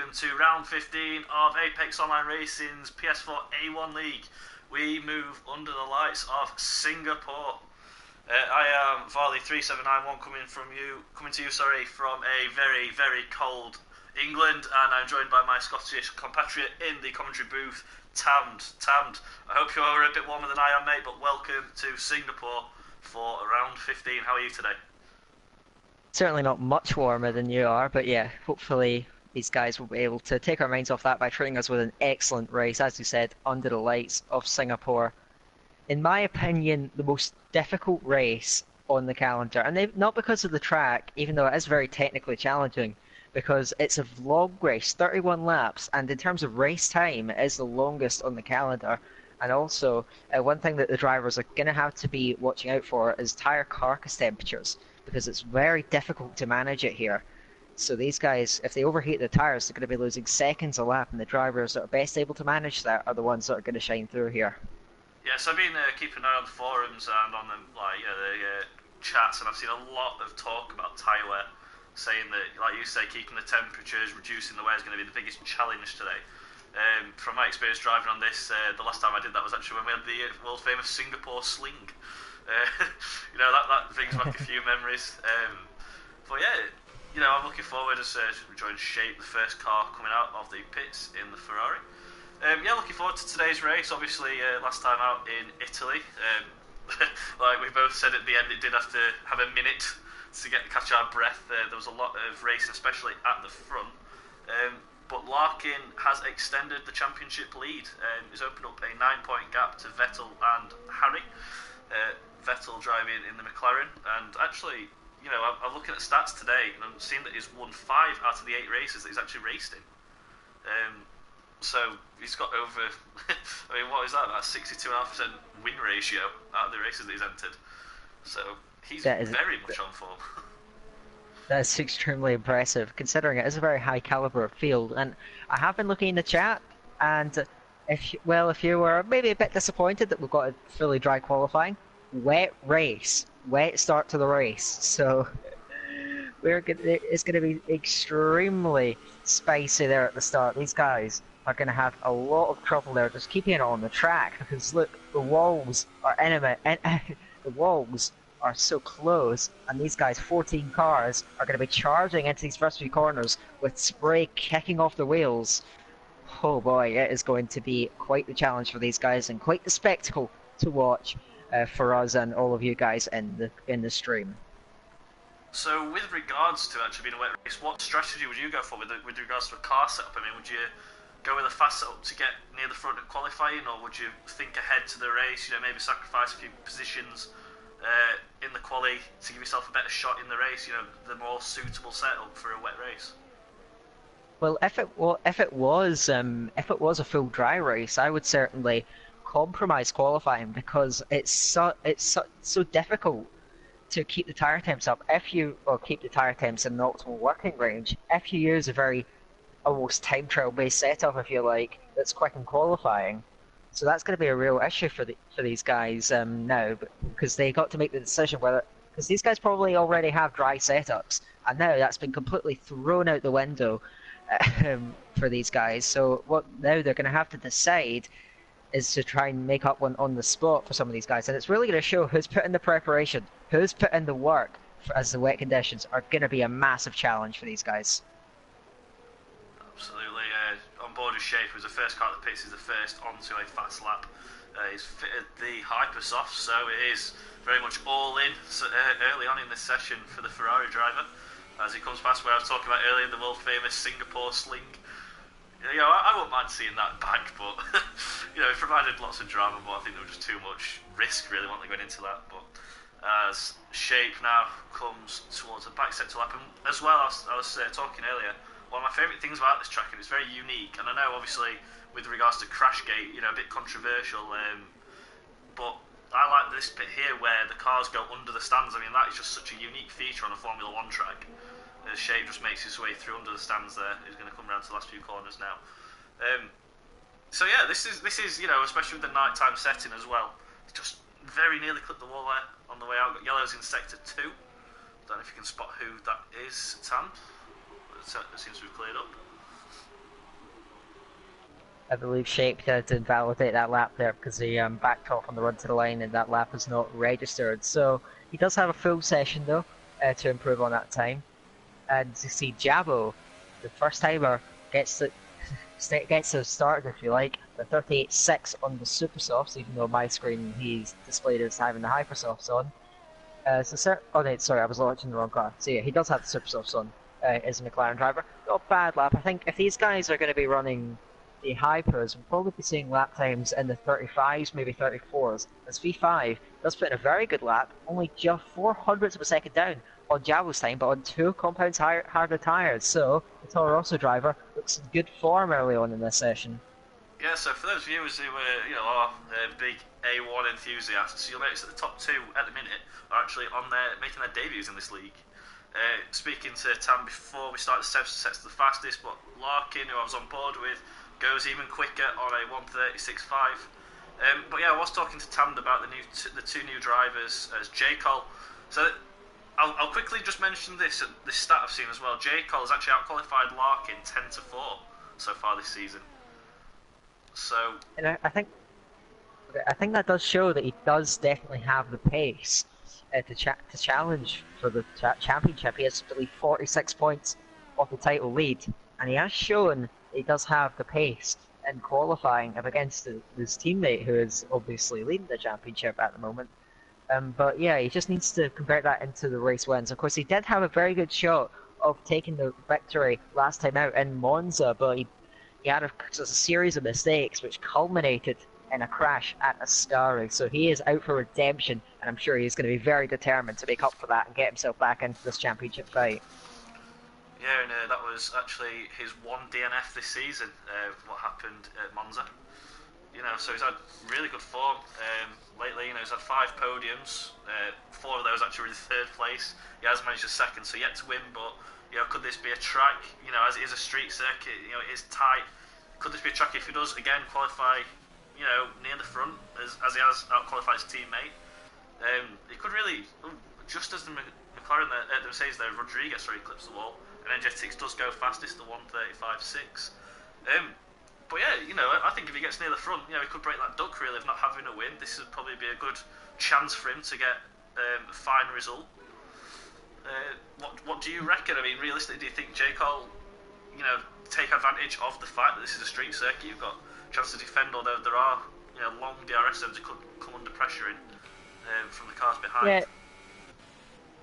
welcome to round 15 of Apex Online Racing's PS4 A1 League. We move under the lights of Singapore. I am Varley3791 coming to you from a very, very cold England, and I'm joined by my Scottish compatriot in the commentary booth, Tamd. Tamd, I hope you are a bit warmer than I am, mate, but welcome to Singapore for round 15. How are you today? Certainly not much warmer than you are, but yeah, hopefully these guys will be able to take our minds off that by treating us with an excellent race, as you said, under the lights of Singapore. In my opinion, the most difficult race on the calendar, and not because of the track, even though it is very technically challenging, because it's a vlog race, 31 laps, and in terms of race time, it is the longest on the calendar. And also, one thing that the drivers are going to have to be watching out for is tyre carcass temperatures, because it's very difficult to manage it here. So these guys, if they overheat the tyres, they're going to be losing seconds a lap, and the drivers that are best able to manage that are the ones that are going to shine through here. Yes, I've been keeping an eye on the forums and on the chats, and I've seen a lot of talk about tyre wear, saying that, like you say, keeping the temperatures, reducing the wear is going to be the biggest challenge today. From my experience driving on this, the last time I did that was actually when we had the world famous Singapore sling. That brings back a few memories. But yeah, I'm looking forward as we join Shape, the first car coming out of the pits in the Ferrari. Looking forward to today's race. Obviously, last time out in Italy, like we both said at the end, it did have to have a minute to catch our breath. There was a lot of racing, especially at the front. But Larkin has extended the championship lead. He's opened up a 9-point gap to Vettel and Harry. Vettel driving in the McLaren, and actually, I'm looking at stats today, and I'm seeing that he's won 5 out of the 8 races that he's actually raced in. So he's got over, what is that? About 62.5% win ratio out of the races that he's entered. So he's very much on form. That's extremely impressive, considering it is a very high caliber field. And I have been looking in the chat, and if you were maybe a bit disappointed that we've got a fully dry qualifying, wet race, wet start to the race. So it's going to be extremely spicy there at the start. These guys are going to have a lot of trouble there just keeping it on the track, because look, the walls are the walls are so close, and these guys, 14 cars, are going to be charging into these first few corners with spray kicking off the wheels. Oh boy, it is going to be quite the challenge for these guys, and quite the spectacle to watch for us and all of you guys in the stream. So, with regards to actually being a wet race, what strategy would you go for with regards to a car setup? I mean, would you go with a fast setup to get near the front of qualifying, or would you think ahead to the race? Maybe sacrifice a few positions in the quali to give yourself a better shot in the race. The more suitable setup for a wet race. Well, if it was a full dry race, I would certainly compromise qualifying, because it's so difficult to keep the tire temps up. Keep the tire temps in an optimal working range, if you use a very almost time trial based setup, if you like, that's quick in qualifying. So that's going to be a real issue for these guys now, because they got to make the decision because these guys probably already have dry setups, and now that's been completely thrown out the window for these guys. So what now they're going to have to decide is to try and make up one on the spot for some of these guys, and it's really going to show who's put in the preparation, who's put in the work, as the wet conditions are going to be a massive challenge for these guys. Absolutely. On board with Shape, who's the first car that pits, is the first onto a fast lap. He's fitted the Hypersoft, so it is very much all in early on in this session for the Ferrari driver, as he comes past where I was talking about earlier, the world famous Singapore sling. I wouldn't mind seeing that back, but it provided lots of drama, but I think there was just too much risk really when they going into that. But as Shape now comes towards the back sector lap, and as well, I was talking earlier, one of my favourite things about this track, and it's very unique, and I know obviously with regards to Crashgate, a bit controversial, but I like this bit here where the cars go under the stands. I mean, that is just such a unique feature on a Formula 1 track. Shape just makes his way through under the stands there. He's going to come around to the last few corners now. This is especially with the nighttime setting as well. Just very nearly clipped the wall there on the way out. Got yellows in sector 2. Don't know if you can spot who that is, Tam. It seems to be cleared up. I believe Shape did invalidate that lap there because he backed off on the run to the line and that lap is not registered. So he does have a full session though to improve on that time. And to see Jabo, the first timer, gets us started, if you like, the 38.6 on the super softs, even though on my screen he's displayed as having the hyper softs on. Oh no, sorry, I was watching the wrong car. So yeah, he does have the super softs on as a McLaren driver. Not a bad lap. I think if these guys are going to be running the hypers, we'll probably be seeing lap times in the 35s, maybe 34s. As V5 does put in a very good lap, only just 0.04 of a second down on Jabo's time, but on 2 compounds harder tyres. So the Toro Rosso driver looks in good form early on in this session. Yeah, so for those viewers who are big A1 enthusiasts, you'll notice that the top 2 at the minute are actually on there making their debuts in this league. Speaking to Tam before we started, the sets the fastest, but Larkin, who I was on board with, goes even quicker on a 1:36.5. But yeah, I was talking to Tam about the 2 new drivers as J. Cole. So I'll quickly just mention this stat I've seen as well. J. Cole has actually outqualified Larkin 10-4 so far this season. So, and I think that does show that he does definitely have the pace to challenge for the championship. He has, I believe, 46 points off the title lead, and he has shown that he does have the pace in qualifying up against his teammate, who is obviously leading the championship at the moment. But yeah, he just needs to convert that into the race wins. Of course, he did have a very good shot of taking the victory last time out in Monza, but he had a series of mistakes which culminated in a crash at Ascari. So he is out for redemption, and I'm sure he's going to be very determined to make up for that and get himself back into this championship fight. Yeah, and that was actually his 1 DNF this season, what happened at Monza. So he's had really good form lately. He's had 5 podiums, 4 of those actually in 3rd place. He has managed a 2nd, so yet to win, but could this be a track? As it is a street circuit, it is tight. Could this be a track if he does again qualify, near the front as he has out-qualified his teammate? He could really, just as the McLaren, the Mercedes there, Rodriguez clips the wall, and Energetics does go fastest, the 1:35.6. But yeah, I think if he gets near the front, he could break that duck really of not having a win. This would probably be a good chance for him to get a fine result. What do you reckon? I mean, realistically, do you think J. Cole, take advantage of the fact that this is a street circuit? You've got a chance to defend, although there are long DRS zones that could come under pressure from the cars behind.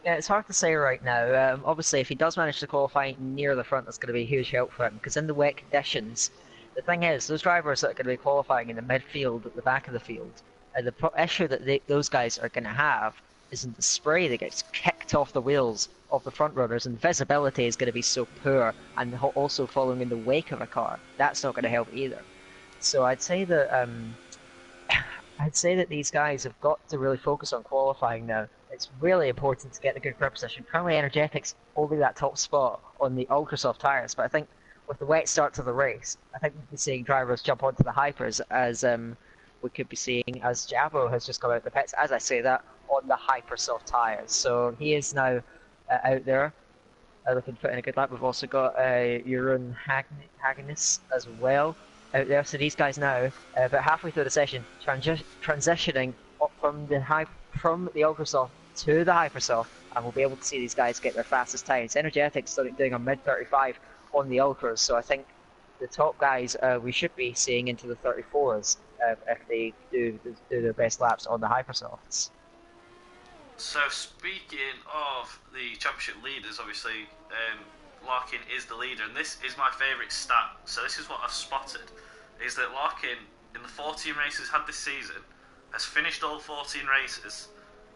Yeah, it's hard to say right now. Obviously, if he does manage to qualify near the front, that's going to be a huge help for him, because in the wet conditions, the thing is, those drivers that are going to be qualifying in the midfield at the back of the field, the issue that those guys are going to have isn't the spray that gets kicked off the wheels of the front runners, and visibility is going to be so poor, and also following in the wake of a car. That's not going to help either. So I'd say that these guys have got to really focus on qualifying now. It's really important to get a good grip position. Currently, Energetics holding that top spot on the ultra soft tyres, but I think with the wet start to the race, I think we'll be seeing drivers jump onto the hypers, as we could be seeing as Jabo has just come out of the pits, as I say that, on the hyper soft tyres. So he is now out there looking to put in a good lap. We've also got Jeroen Hagenis as well out there. So these guys now, about halfway through the session, transitioning up from the ultra soft to the hyper soft, and we'll be able to see these guys get their fastest times. Energetics doing a mid 35 on the ultras, so I think the top guys we should be seeing into the 34s if they do their best laps on the hypersofts. So speaking of the championship leaders, obviously Larkin is the leader, and this is my favourite stat. So this is what I've spotted, is that Larkin in the 14 races had this season has finished all 14 races,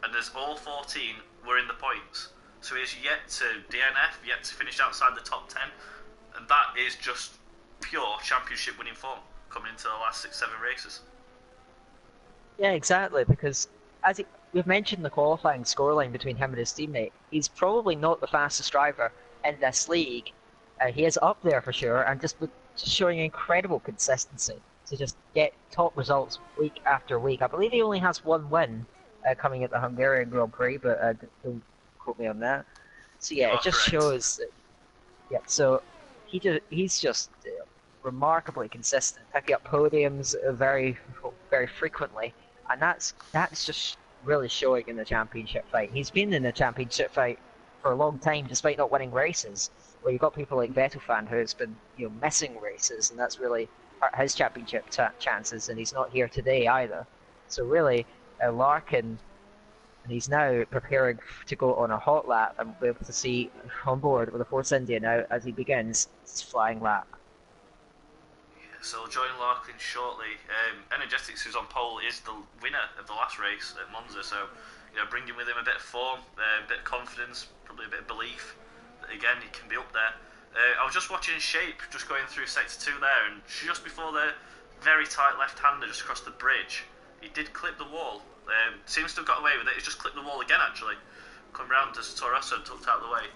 and as all 14 were in the points. So he is yet to DNF, yet to finish outside the top 10, and that is just pure championship winning form coming into the last 6-7 races. Yeah, exactly, because we've mentioned the qualifying scoreline between him and his teammate. He's probably not the fastest driver in this league. He is up there for sure, and just showing incredible consistency to just get top results week after week. I believe he only has 1 win coming at the Hungarian Grand Prix, but don't quote me on that. So yeah, it just shows that, yeah, so he's just remarkably consistent, picking up podiums very frequently, and that's just really showing in the championship fight. He's been in the championship fight for a long time, despite not winning races. Where you've got people like Vettelfan who's been missing races, and that's really hurt his championship chances, and he's not here today either. So really, Larkin, and he's now preparing to go on a hot lap, and we'll be able to see on board with the Force India now as he begins his flying lap. So we'll join Larkin shortly. Energetics, who's on pole, is the winner of the last race at Monza, so bringing with him a bit of form, a bit of confidence, probably a bit of belief that again he can be up there. I was just watching Shape just going through sector 2 there, and just before the very tight left-hander just across the bridge, he did clip the wall. Seems to have got away with it. He's just clipped the wall again actually. Come round as Torosso tucked out of the way.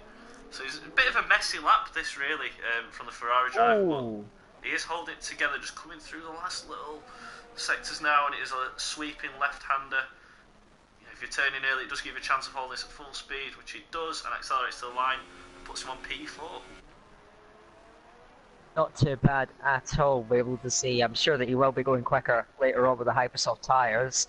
So it's a bit of a messy lap this really from the Ferrari driver. But he is holding it together, just coming through the last little sectors now, and it is a sweeping left-hander. If you're turning early, it does give you a chance of holding this at full speed, which he does, and accelerates to the line and puts him on P4. Not too bad at all. We're able to see. I'm sure that he will be going quicker later on with the Hypersoft tyres.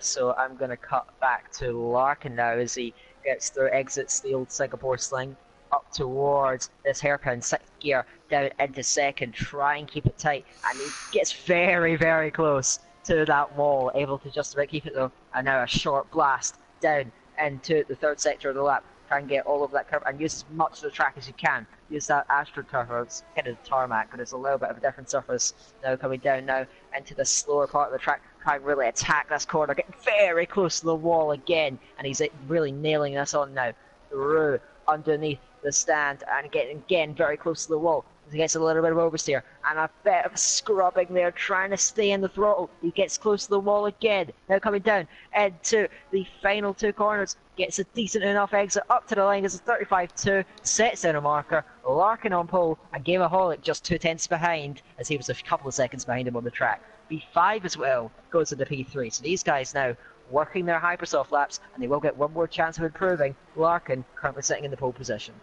So I'm going to cut back to Larkin now as he exits the old Singapore sling up towards this hairpin, sixth gear down into second, try and keep it tight, and he gets very, very close to that wall, able to just about keep it though, and now a short blast down into the third sector of the lap, try and get all of that curve and use as much of the track as you can. Use that AstroTurf, it's kind of tarmac, but it's a little bit of a different surface now coming down now into the slower part of the track, try and really attack this corner, getting very close to the wall again, and he's really nailing this on now, through underneath the stand and getting again very close to the wall. He gets a little bit of oversteer and a bit of scrubbing there, trying to stay in the throttle. He gets close to the wall again. Now coming down into the final two corners, gets a decent enough exit up to the line as a 35.2 sets in a marker. Larkin on pole and Gameholic just 2/10 behind, as he was a couple of seconds behind him on the track. P5 as well goes into P3. So these guys now working their Hypersoft laps, and they will get one more chance of improving. Larkin currently sitting in the pole position.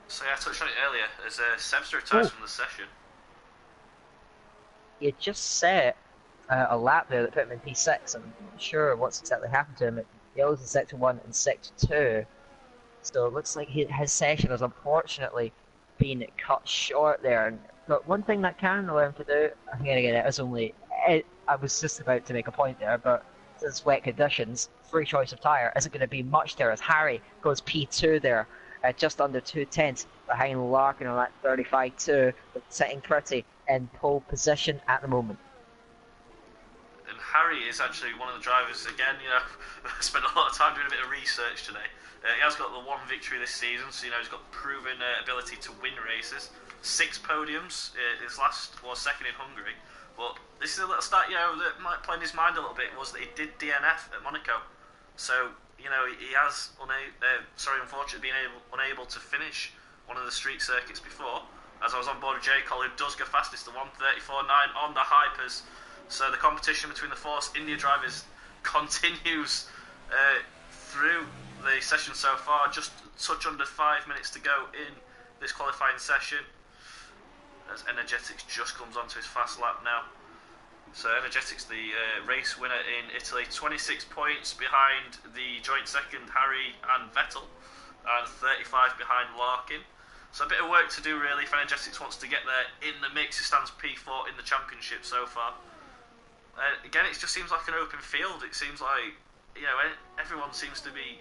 So yeah, I touched on it earlier, as Sebster retires from the session. He just set a lap there that put him in P6. I'm not sure what's exactly happened to him. He was in Sector 1 and Sector 2. So it looks like his session has unfortunately been cut short there. But one thing that can allow him to do, again, it was only... I was just about to make a point there, but since wet conditions, free choice of tyre isn't going to be much there, as Harry goes P2 there. Just under 2/10 behind Larkin on that 35.2, but sitting pretty in pole position at the moment. And Harry is actually one of the drivers, again, I spent a lot of time doing a bit of research today. He has got the one victory this season, so he's got proven ability to win races. 6 podiums, his last was second in Hungary. But this is a little stat, that might play in his mind a little bit, was that he did DNF at Monaco. So, he has, unfortunately, been unable to finish one of the street circuits before. As I was on board with J. Cole, who does go fastest, the 1:34.9 on the Hypers. So the competition between the Force India drivers continues through the session so far. Just a touch under 5 minutes to go in this qualifying session, as Energetics just comes onto his fast lap now. So Energetics, the race winner in Italy, 26 points behind the joint second Harry and Vettel, and 35 behind Larkin. So a bit of work to do really if Energetics wants to get there in the mix. He stands P4 in the championship so far. Again, it just seems like an open field. It seems like everyone seems to be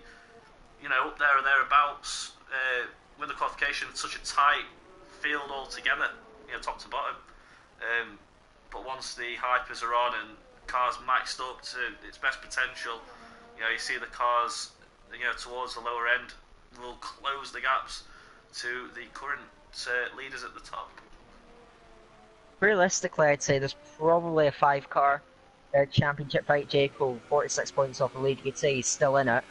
up there or thereabouts with the qualification. Such a tight field altogether, top to bottom. But once the Hypers are on and cars maxed up to its best potential, you see the cars, towards the lower end will close the gaps to the current leaders at the top. Realistically, I'd say there's probably a 5-car championship fight. J. Cole, 46 points off the lead. You could say he's still in it,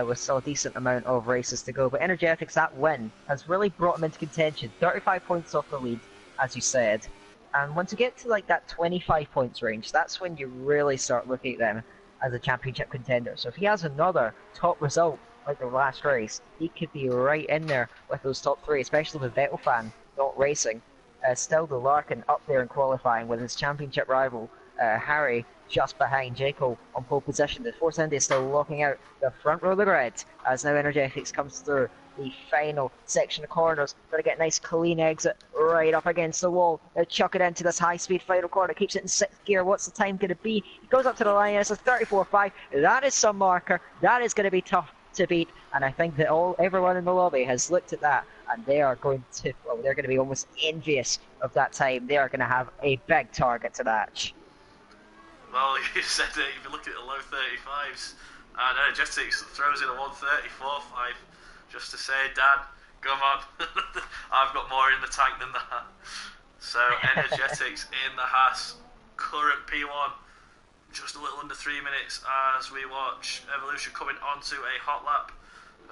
with still a decent amount of races to go. But Energetics, that win has really brought him into contention. 35 points off the lead, as you said. And once you get to that 25 points range, that's when you really start looking at them as a championship contender. So if he has another top result like the last race, he could be right in there with those top 3, especially with Vettelfan not racing. Still the Larkin up there in qualifying with his championship rival Harry just behind Jaco on pole position. The Force India is still locking out the front row of the grid as now Energetics comes through the final section of corners. Got to get a nice clean exit right up against the wall. Now chuck it into this high-speed final corner. Keeps it in 6th gear. What's the time going to be? He goes up to the line and it's a 34.5. That is some marker. That is going to be tough to beat. And I think that everyone in the lobby has looked at that and they are going to, well, they're going to be almost envious of that time. They are going to have a big target to match. Well, you said if you look at the low 35s, and Energetics throws in a 134.5 just to say, Dan, come on, I've got more in the tank than that. So Energetics in the Haas, current P1, just a little under 3 minutes as we watch Evolution coming onto a hot lap.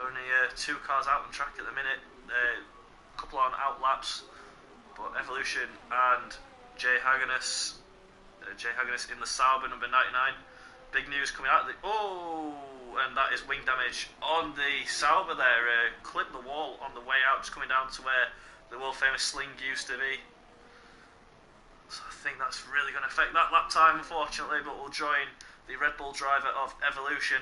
Only 2 cars out on track at the minute, a couple on out laps, but Evolution and Jay Hagenes in the Sauber number 99. Big news coming out. And that is wing damage on the Sauber there. Clipped the wall on the way out, just coming down to where the world famous sling used to be. So I think that's really going to affect that lap time, unfortunately, but we'll join the Red Bull driver of Evolution.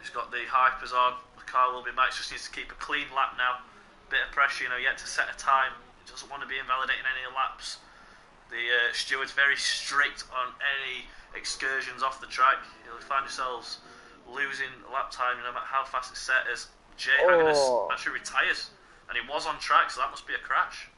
He's got the hypers on. The car will be matched, just needs to keep a clean lap now. Bit of pressure, yet to set a time. He doesn't want to be invalidating any laps. The steward's very strict on any excursions off the track. You'll find yourselves losing lap time no matter how fast it's set, as Jay Hagenes actually retires. And he was on track, so that must be a crash.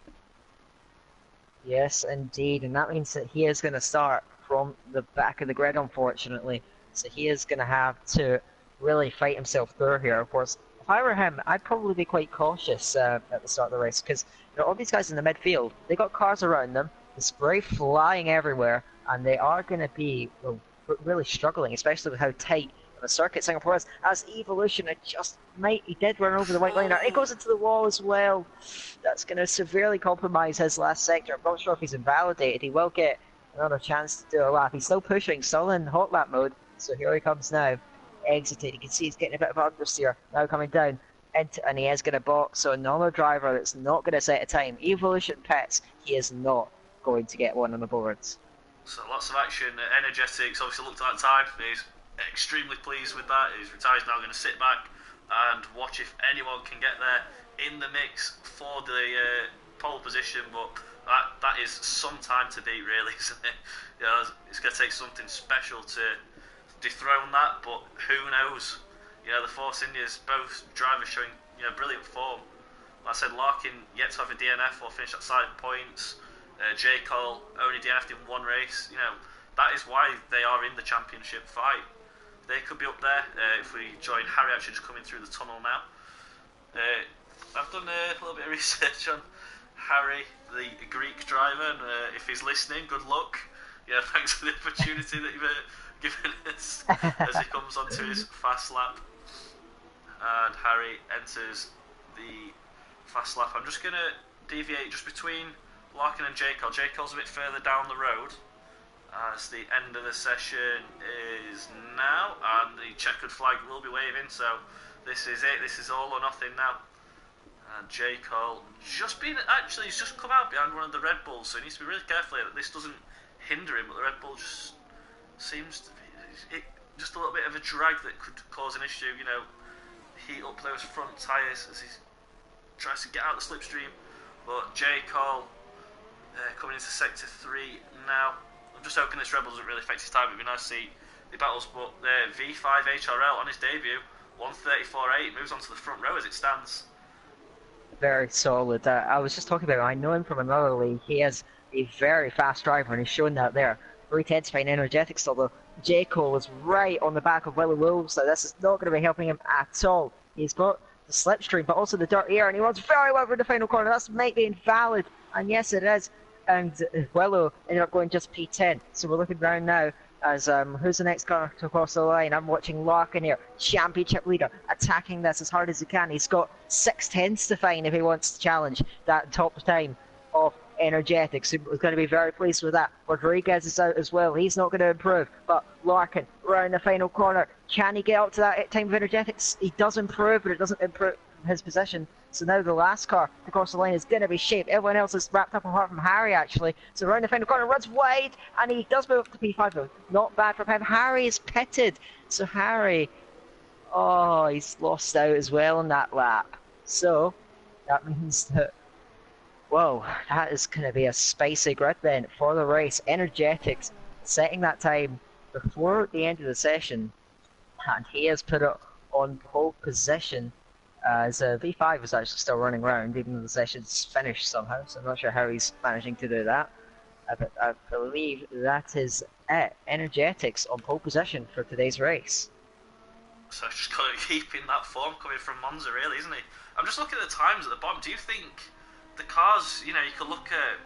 Yes, indeed. And that means that he is going to start from the back of the grid, unfortunately. So he is going to have to really fight himself through here. Of course, if I were him, I'd probably be quite cautious at the start of the race, because all these guys in the midfield, they got cars around them, the spray flying everywhere, and they are going to be really struggling, especially with how tight the circuit Singapore is. As Evolution he did run over the white line. It goes into the wall as well. That's going to severely compromise his last sector. I'm not sure if he's invalidated. He will get another chance to do a lap. He's still pushing, still in hot lap mode. So here he comes now. Exited. You can see he's getting a bit of understeer. Now coming down. And he is going to box. So another driver that's not going to set a time. Evolution pits. He is not going to get one on the boards. So lots of action. Energetics obviously looked at that time. He's extremely pleased with that. His retire's now going to sit back and watch if anyone can get there in the mix for the pole position. But that is some time to beat, really, isn't it? It's going to take something special to dethrone that. But who knows? The Force Indias, both drivers showing brilliant form. Like I said, Larkin yet to have a DNF or finish at side points. J. Cole only DNF'd in one race. That is why they are in the championship fight. They could be up there if we join Harry actually just coming through the tunnel now. I've done a little bit of research on Harry, the Greek driver, and if he's listening, good luck. Thanks for the opportunity that you've given us as he comes onto his fast lap. And Harry enters the fast lap. I'm just going to deviate just between Larkin and J. Cole. J. Cole's a bit further down the road, as the end of the session is now, and the checkered flag will be waving, so this is it. This is all or nothing now. And J. Cole he's just come out behind one of the Red Bulls, so he needs to be really careful that this doesn't hinder him, but the Red Bull just seems to be just a little bit of a drag that could cause an issue, heat up those front tyres as he tries to get out the slipstream. But J. Cole coming into sector 3 now. I'm just hoping this Red Bull doesn't really affect his time. It'd be nice to see the battles, but V5 HRL on his debut, 134.8, moves onto the front row as it stands. Very solid. I was just talking about him. I know him from another league. He is a very fast driver, and he's shown that there. 310's fine Energetics, although J. Cole is right on the back of Willow Wolves, so this is not going to be helping him at all. He's got the slipstream, but also the dirty air, and he runs very well for the final corner. That might be invalid, and yes, it is. And Willow ended up going just P10. So we're looking around now as who's the next car to cross the line? I'm watching Larkin here, championship leader, attacking this as hard as he can. He's got 6/10 to find if he wants to challenge that top time of Energetics. He's going to be very pleased with that. Rodriguez is out as well. He's not going to improve. But Larkin around the final corner. Can he get up to that time of Energetics? He does improve, but it doesn't improve his position. So now the last car to cross the line is going to be shaped. Everyone else is wrapped up apart from Harry, actually. So around the final corner, runs wide, and he does move up to P5, though. Not bad for him. Harry is pitted. So Harry, oh, he's lost out as well in that lap. So that means that, whoa, that is going to be a spicy grid then for the race. Energetics setting that time before the end of the session, and he has put it on pole position as V5 is actually still running around even though the session's finished somehow, so I'm not sure how he's managing to do that. But I believe that is it. Energetics on pole position for today's race. So just kind of keeping that form coming from Monza, really, isn't he? I'm just looking at the times at the bottom. Do you think the cars, you could look at,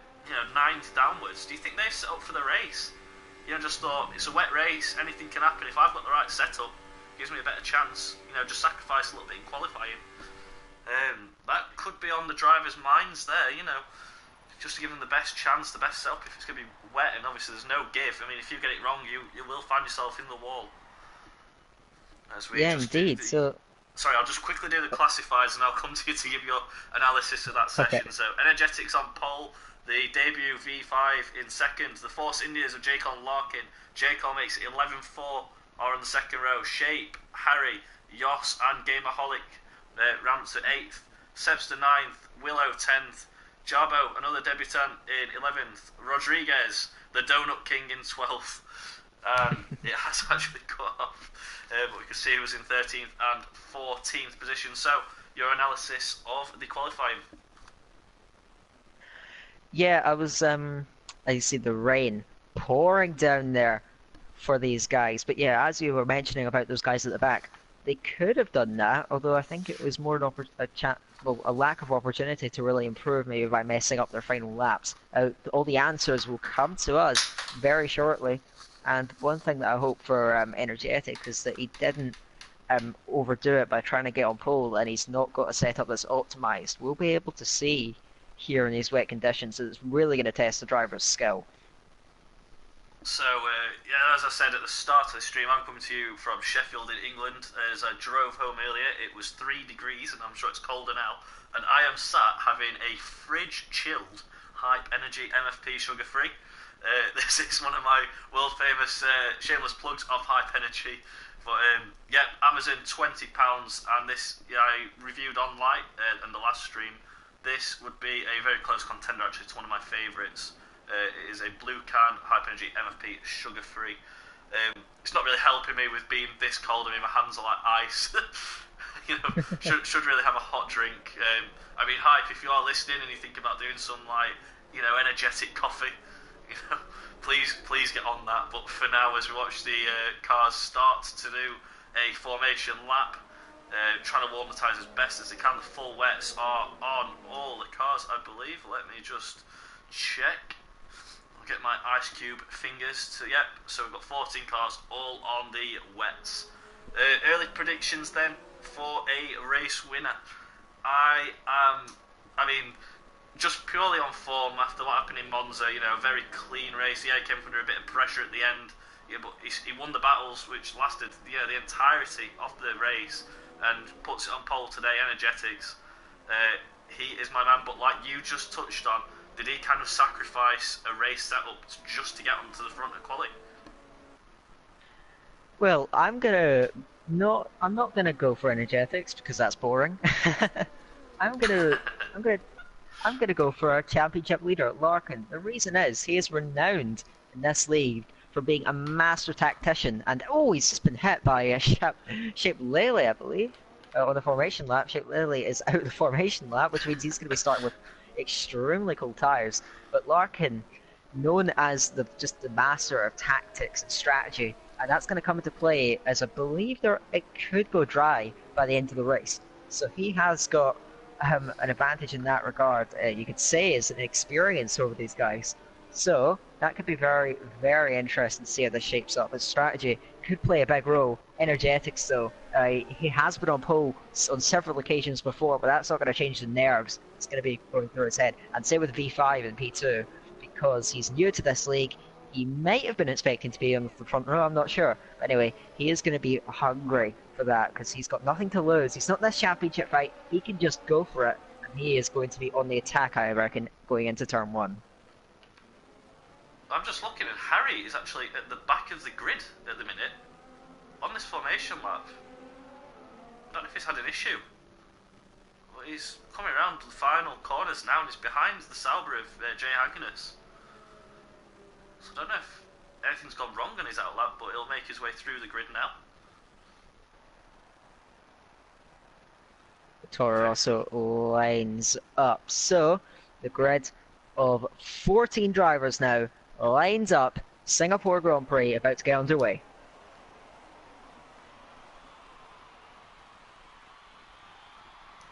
9th downwards, do you think they've set up for the race? Just thought, it's a wet race, anything can happen. If I've got the right setup, it gives me a better chance. Just sacrifice a little bit in qualifying. That could be on the drivers' minds there, just to give them the best chance, the best setup if it's going to be wet, and obviously there's no give. I mean, if you get it wrong, you will find yourself in the wall. Yeah, indeed. Sorry, I'll just quickly do the classifiers and I'll come to you to give your analysis of that session. Okay. So, Energetics on pole, the debut V5 in second, the Force Indias of J. Colin Larkin. J. Colin makes it 11-4, are on the second row. Shape, Harry, Yoss and Gamerholic ramps at 8th. Sebster 9th, Willow 10th, Jarbo, another debutant, in 11th. Rodriguez, the Donut King, in 12th. It has actually cut off, but we can see he was in 13th and 14th position. So, your analysis of the qualifying? Yeah, I was, I see the rain pouring down there for these guys. But yeah, as you were mentioning about those guys at the back, they could have done that, although I think it was more a lack of opportunity to really improve maybe by messing up their final laps. All the answers will come to us very shortly. And one thing that I hope for Energetic is that he didn't overdo it by trying to get on pole, and he's not got a setup that's optimized. We'll be able to see here in these wet conditions that it's really going to test the driver's skill. So, yeah, as I said at the start of the stream, I'm coming to you from Sheffield in England. As I drove home earlier, it was 3 degrees, and I'm sure it's colder now. And I am sat having a fridge-chilled Hype Energy MFP sugar-free. This is one of my world-famous shameless plugs of Hype Energy. But, yeah, Amazon, £20, and this, I reviewed online in the last stream. This would be a very close contender, actually. It's one of my favourites. It is a blue can Hype Energy MFP sugar-free. It's not really helping me with being this cold. I mean, my hands are like ice. Should really have a hot drink. I mean, Hype, if you are listening and you think about doing some energetic coffee, please get on that. But for now, as we watch the cars start to do a formation lap, trying to warm the tyres as best as they can. The full wets are on all the cars, I believe. Let me just check. I'll get my ice cube fingers to, yep, so we've got 14 cars all on the wets. Early predictions then for a race winner. I mean, just purely on form after what happened in Monza, a very clean race. Yeah, he came under a bit of pressure at the end, but he won the battles, which lasted the entirety of the race, and puts it on pole today. Energetics, he is my man. But like you just touched on, did he kind of sacrifice a race setup just to get onto the front of quality? Well, I'm not gonna go for Energetics because that's boring. I'm gonna go for our championship leader, Larkin. The reason is he is renowned in this league for being a master tactician, and he's just been hit by a Shape Lely, I believe, on the formation lap. Shape Lely is out of the formation lap, which means he's going to be starting with extremely cold tyres. But Larkin, known as the master of tactics and strategy, and that's going to come into play as I believe it could go dry by the end of the race. So he has got an advantage in that regard. You could say is an experience over these guys. So that could be very, very interesting to see how this shapes up. His strategy could play a big role. Energetics, though, he has been on pole on several occasions before, but that's not going to change the nerves. It's going to be going through his head. And same with V5 and P2, because he's new to this league. He might have been expecting to be on the front row, I'm not sure. But anyway, he is going to be hungry for that because he's got nothing to lose. He's not in this championship fight. He can just go for it. And he is going to be on the attack, I reckon, going into turn 1. I'm just looking, and Harry is actually at the back of the grid at the minute on this formation lap. I don't know if he's had an issue. But he's coming around the final corners now and he's behind the Sauber of Jay Agnes. So I don't know if anything's gone wrong on his outlap, but he'll make his way through the grid now. Toro also lines up. So the grid of 14 drivers now lines up. Singapore Grand Prix about to get underway.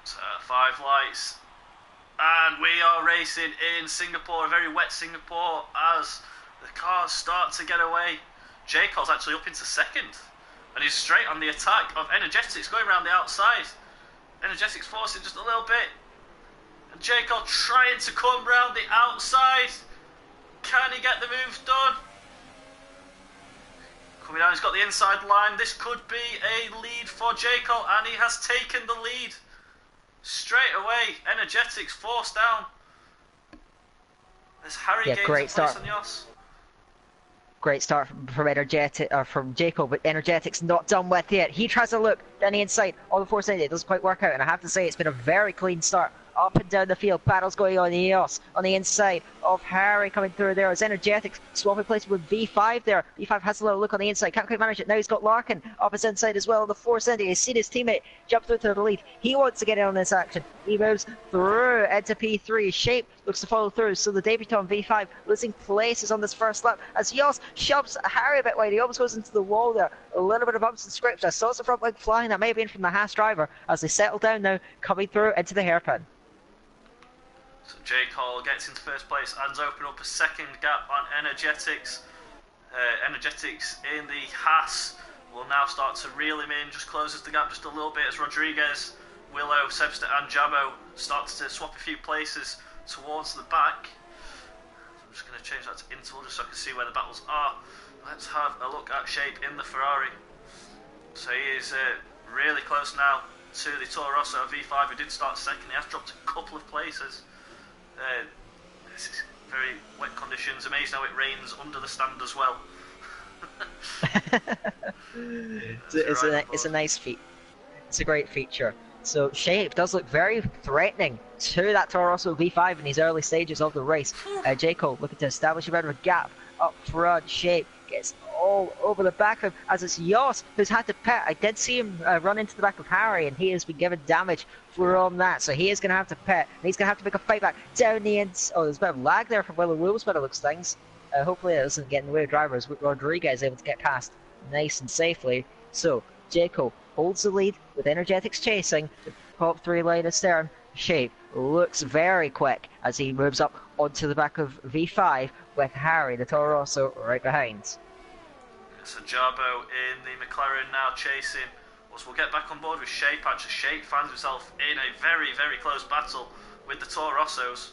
So 5 lights, and we are racing in Singapore, a very wet Singapore, as the cars start to get away. Jayco's actually up into second, and he's straight on the attack of Energetics going around the outside. Energetics forcing just a little bit, and Jayco trying to come round the outside. Can he get the move done? Coming down, he's got the inside line. This could be a lead for Jayco, and he has taken the lead. Straight away, Energetics forced down. As Harry gains great a place start. on Yos. Great start from Energetic from Jacob, but Energetics not done with yet. He tries to look down the inside on the force end. It doesn't quite work out, and I have to say it's been a very clean start. Up and down the field, battles going on in Eos on the inside of Harry coming through there as Energetics swapping places with V5 there. V5 has a little look on the inside, can't quite manage it. Now he's got Larkin up his inside as well on the force end. He's seen his teammate jump through to the lead. He wants to get in on this action. He moves through into P3. Shape looks to follow through, so the debutant V5 losing places on this first lap as Eos shoves Harry a bit wide. He almost goes into the wall there. A little bit of bumps and scrapes. I saw some front wing flying. That may have been from the Haas driver as they settle down now, coming through into the hairpin. So Jake Hall gets into first place and open up a second gap on Energetics. Energetics in the Haas will now start to reel him in, just closes the gap just a little bit as Rodriguez, Willow, Sebster and Jabo starts to swap a few places towards the back. So I'm just going to change that to interval just so I can see where the battles are. Let's have a look at Shape in the Ferrari. So he is really close now to the Toro Rosso V5 who did start second. He has dropped a couple of places. This is very wet conditions. Amazing how it rains under the stand as well. It's a nice feat. It's a great feature. So Shape does look very threatening to that Toro Rosso V5 in these early stages of the race. Jaco looking to establish a bit of a gap up front. Shape gets all over the back of him as it's Yoss who's had to pit. I did see him run into the back of Harry and he has been given damage from that, so he is going to have to pit and he's going to have to make a fight back down the end. Oh, there's a bit of lag there from Willow Wills by the looks of things. Hopefully it doesn't get in the way of drivers. Rodriguez able to get past nice and safely. So Jaco holds the lead with Energetics chasing. The top 3 line astern. Shape looks very quick as he moves up onto the back of V5 with Harry, the Toro Rosso, right behind. So Jarbo in the McLaren now chasing. We'll get back on board with Shape. Actually, Shape finds himself in a very, very close battle with the Toro Rossos.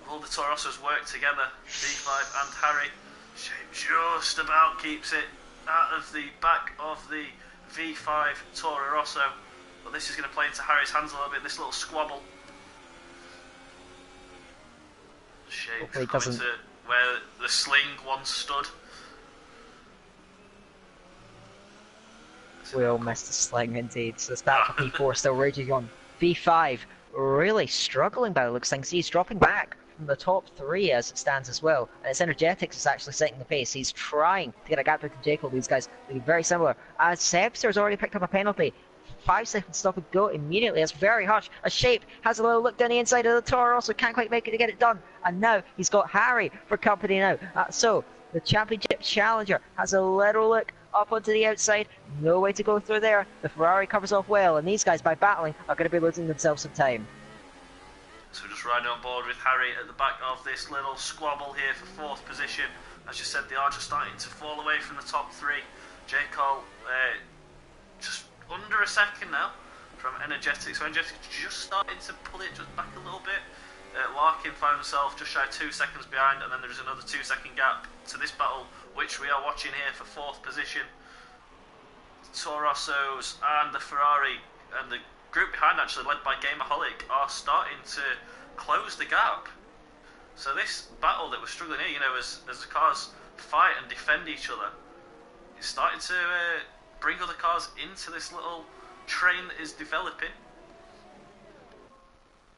All the Toro Rossos work together, V5 and Harry. Shape just about keeps it out of the back of the V5 Toro Rosso. But this is going to play into Harry's hands a little bit, this little squabble. Shape coming to where the sling once stood. We all missed the sling indeed, so it's back for P4 still raging on. V5 really struggling by the looks of things. He's dropping back from the top 3 as it stands as well, and it's Energetics is actually setting the pace. He's trying to get a gap into Jacob. These guys looking very similar as Sebster's already picked up a penalty. 5 seconds stop and go immediately. It's very harsh. A Shape has a little look down the inside of the Toro, also can't quite make it to get it done, and now he's got Harry for company now. So the championship challenger has a little look up onto the outside, no way to go through there. The Ferrari covers off well, and these guys by battling are going to be losing themselves some time. So just riding on board with Harry at the back of this little squabble here for 4th position. As you said, they are just starting to fall away from the top 3. J. Cole just under a second now from Energetics. So Energetics just starting to pull it just back a little bit. Larkin found himself just shy of 2 seconds behind, and then there is another 2 second gap to this battle, which we are watching here for 4th position. Toro Rosso's and the Ferrari and the group behind, actually led by Gamerholic, are starting to close the gap. So this battle that we're struggling here, you know, as the cars fight and defend each other, it's starting to bring other cars into this little train that is developing.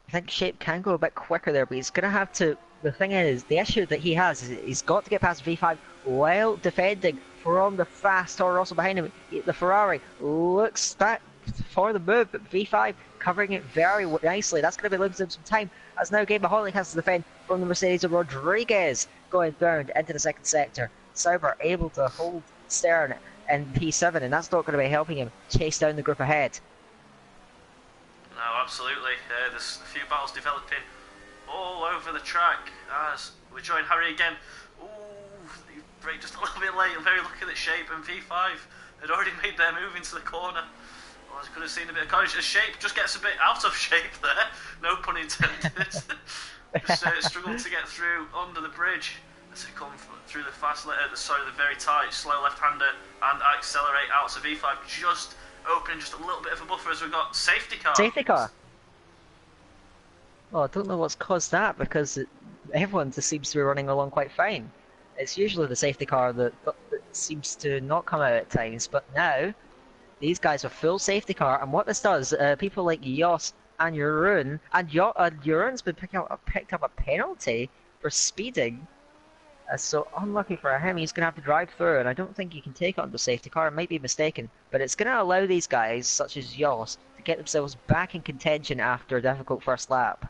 I think Shape can go a bit quicker there, but he's going to have to... The thing is, the issue that he has is he's got to get past V5 while defending from the fast Toro Rosso behind him. The Ferrari looks back for the move, but V5 covering it very nicely. That's going to be losing him some time, as now Gamerholic has to defend from the Mercedes of Rodriguez going round into the second sector. Sauber able to hold Stern in P7, and that's not going to be helping him chase down the group ahead. No, absolutely. There's a few battles developing all over the track as we join Harry again. Ooh, he braked just a little bit late. I'm very lucky that Shape and V5 had already made their move into the corner. Well, I could have seen a bit of courage. Shape just gets a bit out of shape there. No pun intended. Just struggled to get through under the bridge as they come through the the very tight, slow left-hander and accelerate out. So V5 just opening just a little bit of a buffer as we've got safety car. Safety car? Well, I don't know what's caused that, because everyone just seems to be running along quite fine. It's usually the safety car that seems to not come out at times, but now these guys are full safety car, and what this does, people like Jos and Jeroen, and Jeroen's been picked up a penalty for speeding. So unlucky for him, he's going to have to drive through, and I don't think he can take it under safety car. I might be mistaken, but it's going to allow these guys, such as Jos, to get themselves back in contention after a difficult first lap.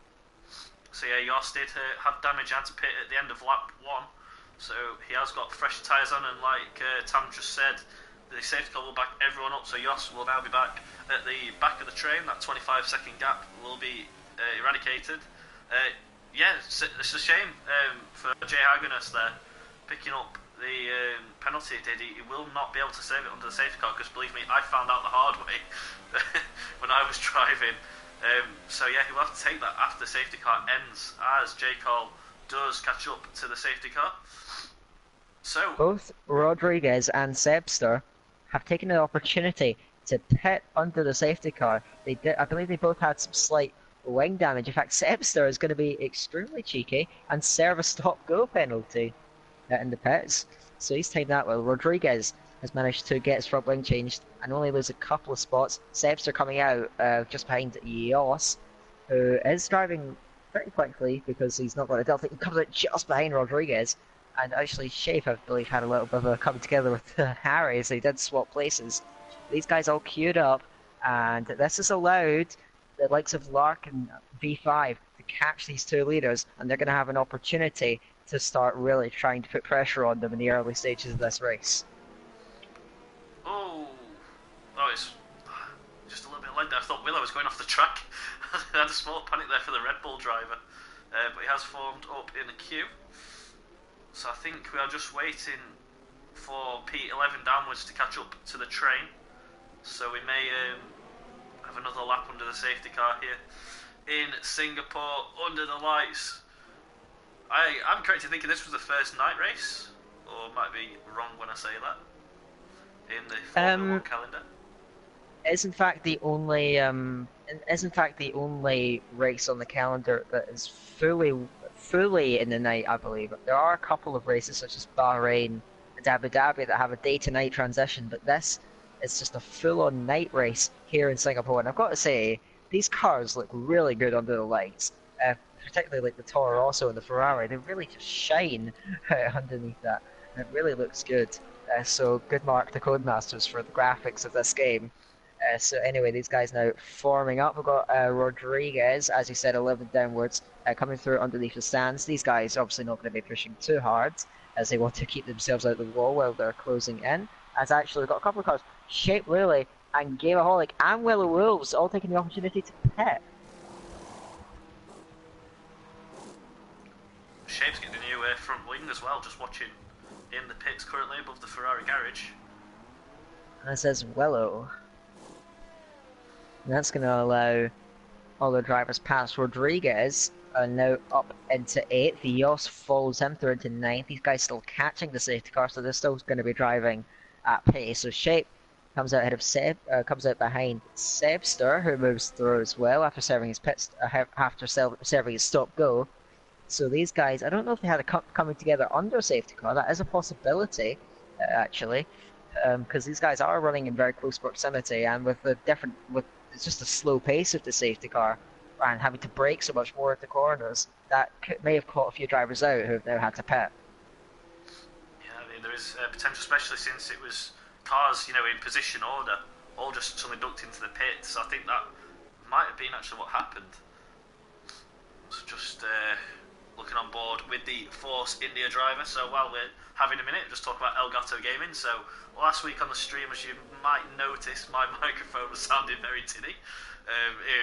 So yeah, Jos did have damage and to pit at the end of lap 1, so he has got fresh tyres on, and like Tam just said, the safety car will back everyone up, so Jos will now be back at the back of the train. That 25-second gap will be eradicated. Yeah, it's a shame for Jay Hagenes there, picking up the penalty he did. He will not be able to save it under the safety car, because believe me, I found out the hard way when I was driving. So yeah, he will have to take that after the safety car ends, as J. Cole does catch up to the safety car. So both Rodriguez and Sebster have taken the opportunity to pit under the safety car. I believe they both had some slight wing damage. In fact, Sebster is going to be extremely cheeky and serve a stop-go penalty in the pits. So he's taken that well. Rodriguez has managed to get his front wing changed and only lose a couple of spots. Sebster coming out just behind Jos, who is driving pretty quickly because he's not got a delta. He comes out just behind Rodriguez. And actually, Shape, I believe, had a little bit of a come together with Harry, so they did swap places. These guys all queued up, and this has allowed the likes of Lark and V5 to catch these two leaders, and they're going to have an opportunity to start really trying to put pressure on them in the early stages of this race. Oh, it's just a little bit like that. I thought Willow was going off the track. I had a small panic there for the Red Bull driver, but he has formed up in the queue. So I think we are just waiting for P11 downwards to catch up to the train. So we may have another lap under the safety car here in Singapore under the lights. I'm correct in thinking this was the first night race, or might be wrong when I say that, in the Formula 1 calendar. Is in fact the only race on the calendar that is fully in the night, I believe. There are a couple of races such as Bahrain and Abu Dhabi that have a day to night transition, but this is just a full on night race here in Singapore. And I've got to say, these cars look really good under the lights, particularly like the Toro Rosso and the Ferrari. They really just shine underneath that, and it really looks good. So good mark to Codemasters for the graphics of this game. So anyway, these guys now forming up. We've got Rodriguez, as you said, 11 downwards, coming through underneath the stands. These guys obviously not going to be pushing too hard, as they want to keep themselves out of the wall while they're closing in. As actually we've got a couple of cars, Shape Lily and Gamerholic and Willow Wolves, all taking the opportunity to pit. Shape's getting a new front wing as well, just watching in the pits currently above the Ferrari garage. And it says Willow. And that's going to allow all the drivers past Rodriguez, and now up into 8th. Yos follows him through into 9th. These guys still catching the safety car, so they're still going to be driving at pace. So Shape comes out ahead of comes out behind Sebster, who moves through as well after serving his serving his stop go. So these guys, I don't know if they had a coming together under safety car. That is a possibility, actually, because these guys are running in very close proximity, and with it's just a slow pace of the safety car and having to brake so much more at the corners, that may have caught a few drivers out who have now had to pit. Yeah, I mean, there is potential, especially since it was cars, in position order, all just suddenly ducked into the pit. So I think that might have been actually what happened. So just looking on board with the Force India driver. So while we're having a minute, just talk about Elgato Gaming. So last week on the stream, as you might notice, my microphone was sounding very tinny.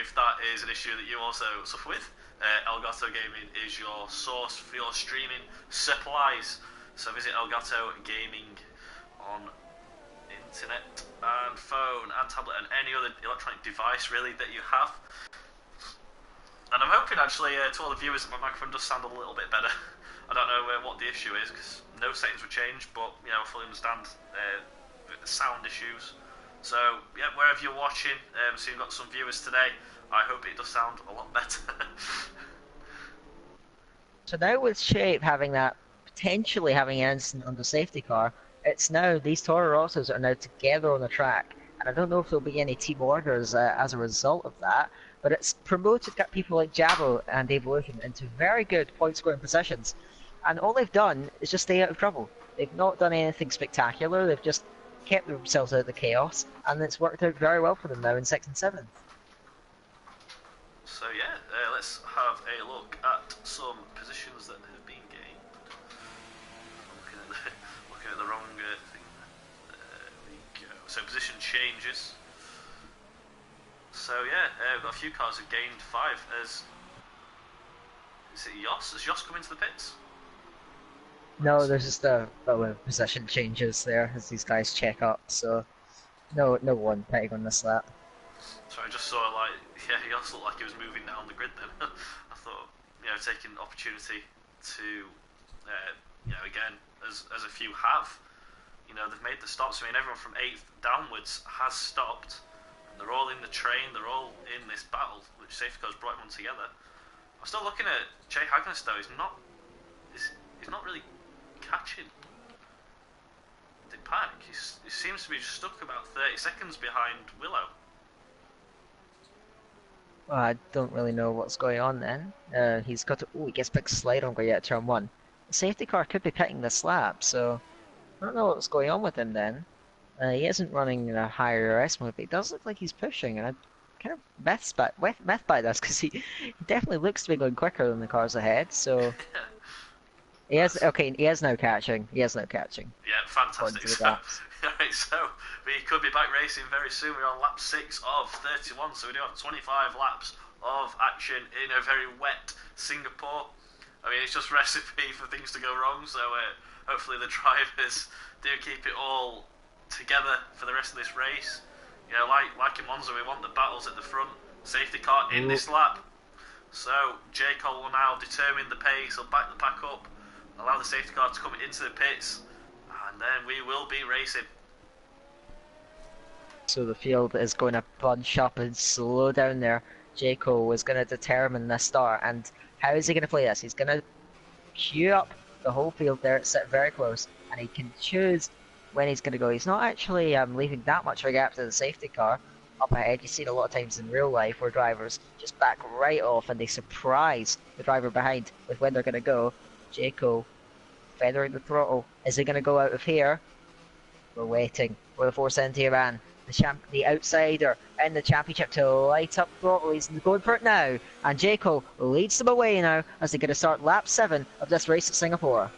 If that is an issue that you also suffer with, Elgato Gaming is your source for your streaming supplies. So visit Elgato Gaming on internet and phone and tablet and any other electronic device really that you have. And I'm hoping actually to all the viewers that my microphone does sound a little bit better. I don't know what the issue is because no settings were changed, but I fully understand the sound issues. So yeah, wherever you're watching, so you've got some viewers today, I hope it does sound a lot better. So now with Shape potentially having an incident on the safety car, it's now these Toro Rossos are now together on the track, and I don't know if there'll be any team orders as a result of that. But it's got people like Jabo and Evolution into very good point scoring positions, and all they've done is just stay out of trouble. They've not done anything spectacular. They've just kept themselves out of the chaos, and it's worked out very well for them now in 6th and 7th. So yeah, let's have a look at some positions that have been gained. I'm looking at the wrong thing. There we go. So position changes. So yeah, we've got a few cars who've gained 5 as... Is it Yos? Has Yos come into the pits? No, there's just a position changes there as these guys check up, so no one pitting on this lap. So I just saw Yos looked like he was moving down the grid then. I thought, taking the opportunity to, again, as a few have, they've made the stops. I mean, everyone from 8th downwards has stopped. They're all in the train, they're all in this battle, which safety cars brought everyone together. I'm still looking at Jay Hagnes though, he's not really catching the pack. He seems to be just stuck about 30 seconds behind Willow. Well, I don't really know what's going on then. He gets big slide on going out turn 1. The safety car could be pitting this lap, so I don't know what's going on with him then. He isn't running in a higher RS mode, but he does look like he's pushing, and I kind of meth by this because he definitely looks to be going quicker than the cars ahead. So he is now catching. Yeah, fantastic. So we could be back racing very soon. We're on lap 6 of 31, so we do have 25 laps of action in a very wet Singapore. I mean, it's just recipe for things to go wrong. So hopefully the drivers do keep it all together for the rest of this race. Like in Monza, we want the battles at the front. Safety car in this lap. So J. Cole will now determine the pace. He'll back the pack up, allow the safety car to come into the pits, and then we will be racing. So the field is going to bunch up and slow down there. J. Cole is going to determine the start, and how is he going to play this? He's going to queue up the whole field there, sit very close, and he can choose when he's going to go. He's not actually leaving that much of a gap to the safety car up ahead. You see it a lot of times in real life where drivers just back right off and they surprise the driver behind with when they're going to go. Jaco feathering the throttle. Is he going to go out of here? We're waiting for the Force India man, the outsider in the championship, to light up throttle. He's going for it now, and Jaco leads them away now as they're going to start lap 7 of this race at Singapore.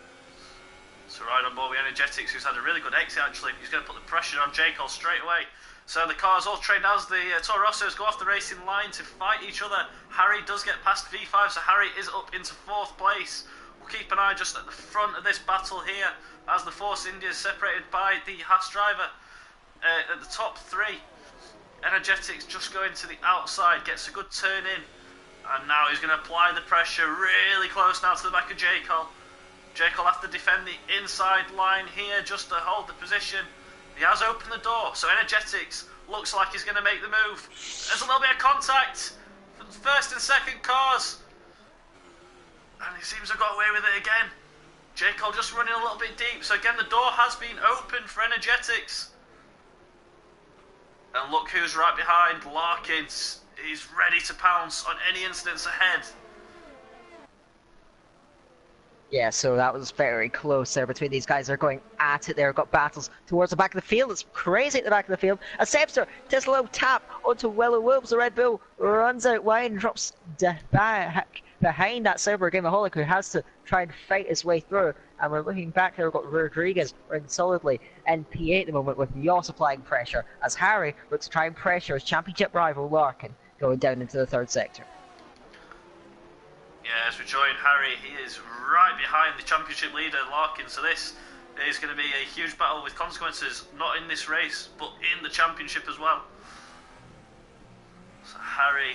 So right on board with Energetics, who's had a really good exit actually. He's going to put the pressure on J. Cole straight away. So the cars all trained as the Toro Rossos go off the racing line to fight each other. Harry does get past V5, so Harry is up into 4th place. We'll keep an eye just at the front of this battle here as the Force India is separated by the Haas driver. At the top 3, Energetics just going to the outside, gets a good turn in, And now he's going to apply the pressure really close now to the back of J. Cole. J. Cole have to defend the inside line here just to hold the position. He has opened the door, so Energetics looks like he's going to make the move. There's a little bit of contact for the first and second cars. And he seems to have got away with it again. J. Cole just running a little bit deep. So again, the door has been opened for Energetics. And look who's right behind. Larkins. He's ready to pounce on any incidents ahead. Yeah, so that was very close there between these guys. They're going at it there. Got battles towards the back of the field. It's crazy at the back of the field. A Sebster takes a little tap onto Willow Wilbs. The Red Bull runs out wide and drops back behind that Cyber Gameaholic, who has to try and fight his way through. And we're looking back there. We've got Rodriguez running solidly in P8 at the moment with Yoss applying pressure as Harry looks to try and pressure his championship rival Larkin going down into the third sector. Yeah, as we join Harry, he is right behind the championship leader Larkin, so this is going to be a huge battle with consequences, not in this race, but in the championship as well. So Harry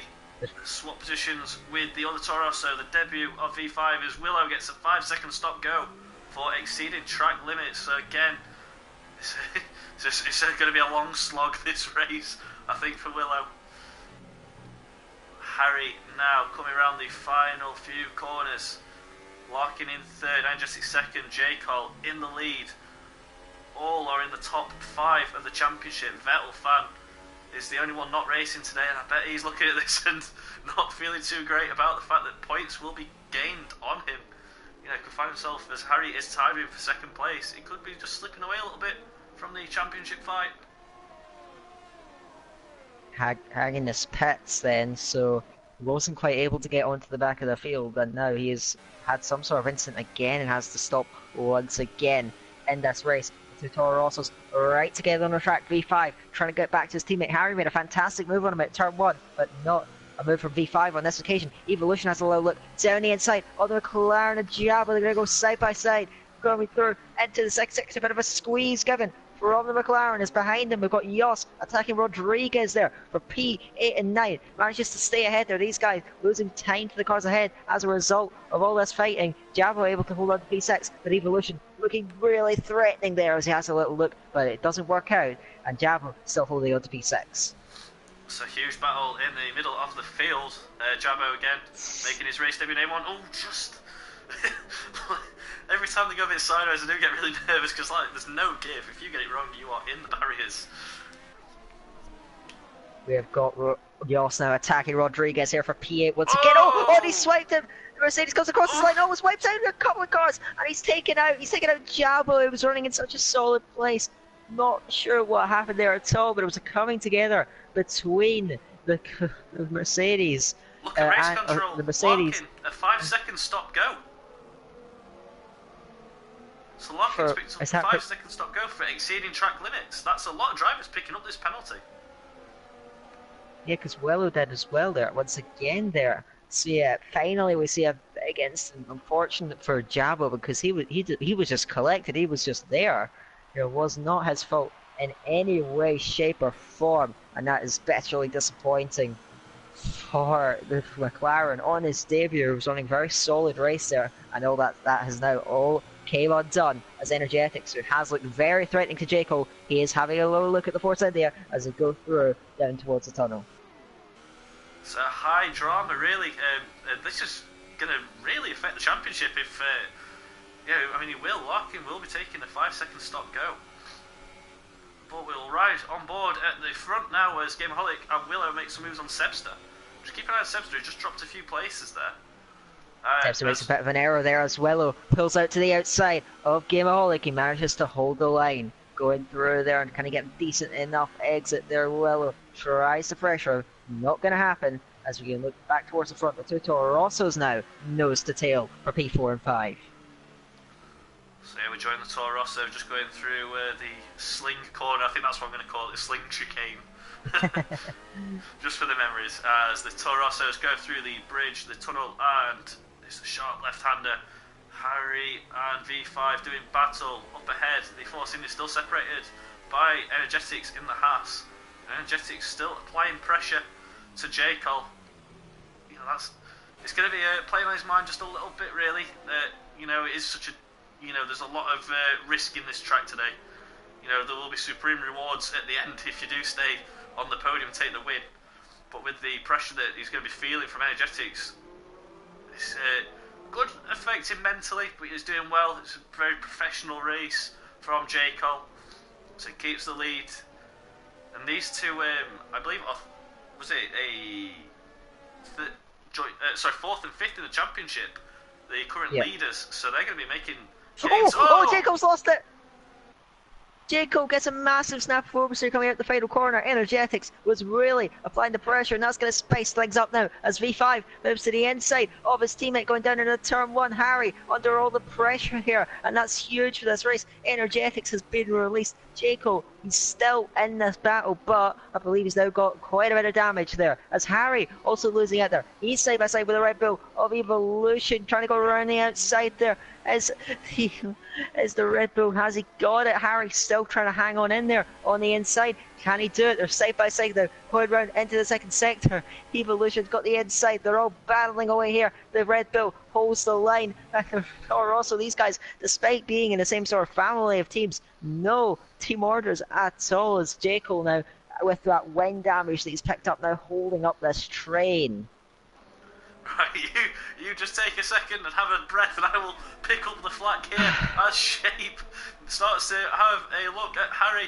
swap positions with the other Toro, so the debut of V5 is Willow gets a 5-second stop go for exceeding track limits. So again, it's going to be a long slog this race, I think, for Willow. Harry now coming around the final few corners. Larkin in third, Energetic second, J. Cole in the lead. All are in the top 5 of the championship. Vettel fan is the only one not racing today, and I bet he's looking at this and not feeling too great about the fact that points will be gained on him. You know, could find himself, as Harry is tied with him for second place, he could be just slipping away a little bit from the championship fight. Hanging his pits then, so he wasn't quite able to get onto the back of the field, and now he has had some sort of incident again and has to stop once again in this race. The two Toro Rossos right together on the track. V5 trying to get back to his teammate Harry, made a fantastic move on him at turn 1, but not a move from V5 on this occasion. Evolution has a low look down the inside of the McLaren and Jabba. They're going to go side by side, going through into the second sector. A bit of a squeeze given from the McLaren is behind him. We've got Yoss attacking Rodriguez there for P8 and 9. Manages to stay ahead there. These guys losing time to the cars ahead as a result of all this fighting. Javo able to hold on to P6, but Evolution looking really threatening there as he has a little look, but it doesn't work out. And Javo still holding on to P6. It's a huge battle in the middle of the field. Jabo again making his race debut. A1. Oh, just every time they go a bit sideways, I do get really nervous because like there's no give. If you get it wrong, you are in the barriers. We have got Yoss now attacking Rodriguez here for P8 once again. Oh, he swiped him. Mercedes comes across his line, almost wipes out a couple of cars, and he's taken out Jabo, who was running in such a solid place. Not sure what happened there at all, but it was a coming together between the Mercedes. Look at race control. The Mercedes. Larkin, a 5-second stop go. So Larkin's picked up a 5-second stop go for exceeding track limits. That's a lot of drivers picking up this penalty. Yeah, because Willow did as well there, once again there. So yeah, finally we see a big incident. Unfortunate for Jabo because he was just collected. He was just there. It was not his fault in any way, shape or form, and that is bitterly disappointing for the McLaren on his debut. He was running a very solid race there, and all that has now all came undone as Energetics, who has looked very threatening to Jaco. He is having a low look at the fore side there as they go through down towards the tunnel. It's a high drama, really. This is going to really affect the championship if, Larkin will be taking a 5-second stop go. But we'll ride on board at the front now as Gameaholic and Willow make some moves on Sebster. Just keep an eye on Sebster, he just dropped a few places there. Sebster makes a bit of an error there as Willow pulls out to the outside of Gameaholic. He manages to hold the line, going through there and kind of get a decent enough exit there. Willow tries to pressure, not going to happen as we can look back towards the front. The two Toro Rossos now nose to tail for P4 and 5. So yeah, we're joining the Toro Rosso, just going through the sling corner. I think that's what I'm going to call it, sling chicane. Just for the memories. As the Toro Rossos go through the bridge, the tunnel, and it's a sharp left-hander. Harry and V5 doing battle up ahead. The Force India still separated by Energetics in the Haas. Energetics still applying pressure to J. Cole. You know, it's going to be playing on his mind just a little bit, really. You know, it is such a, you know, there's a lot of risk in this track today. You know, there will be supreme rewards at the end if you do stay on the podium and take the win. But with the pressure that he's going to be feeling from Energetics, it's good affecting mentally, but he's doing well. It's a very professional race from J. Cole, so he keeps the lead. And these two, I believe, was it a fourth and fifth in the championship, the current leaders. So they're going to be making games. Oh, Jacob's lost it. Jacob gets a massive snap forward coming out the final corner. Energetics was really applying the pressure, and that's going to spice things up now as V5 moves to the inside of his teammate going down into turn 1. Harry under all the pressure here, and that's huge for this race. Energetics has been released. Jacob, he's still in this battle, but I believe he's now got quite a bit of damage there as Harry also losing out there. He's side by side with the Red Bull of Evolution, trying to go around the outside there as the Red Bull. Has he got it? Harry still trying to hang on in there on the inside. Can he do it? They're side by side now, going round into the second sector. Evolution's got the inside. They're all battling away here. The Red Bull holds the line. Or also these guys, despite being in the same sort of family of teams, no team orders at all, as Jekyll now, with that wind damage that he's picked up now, holding up this train. Right, you just take a second and have a breath, and I will pick up the flack here as Shape starts to have a look at Harry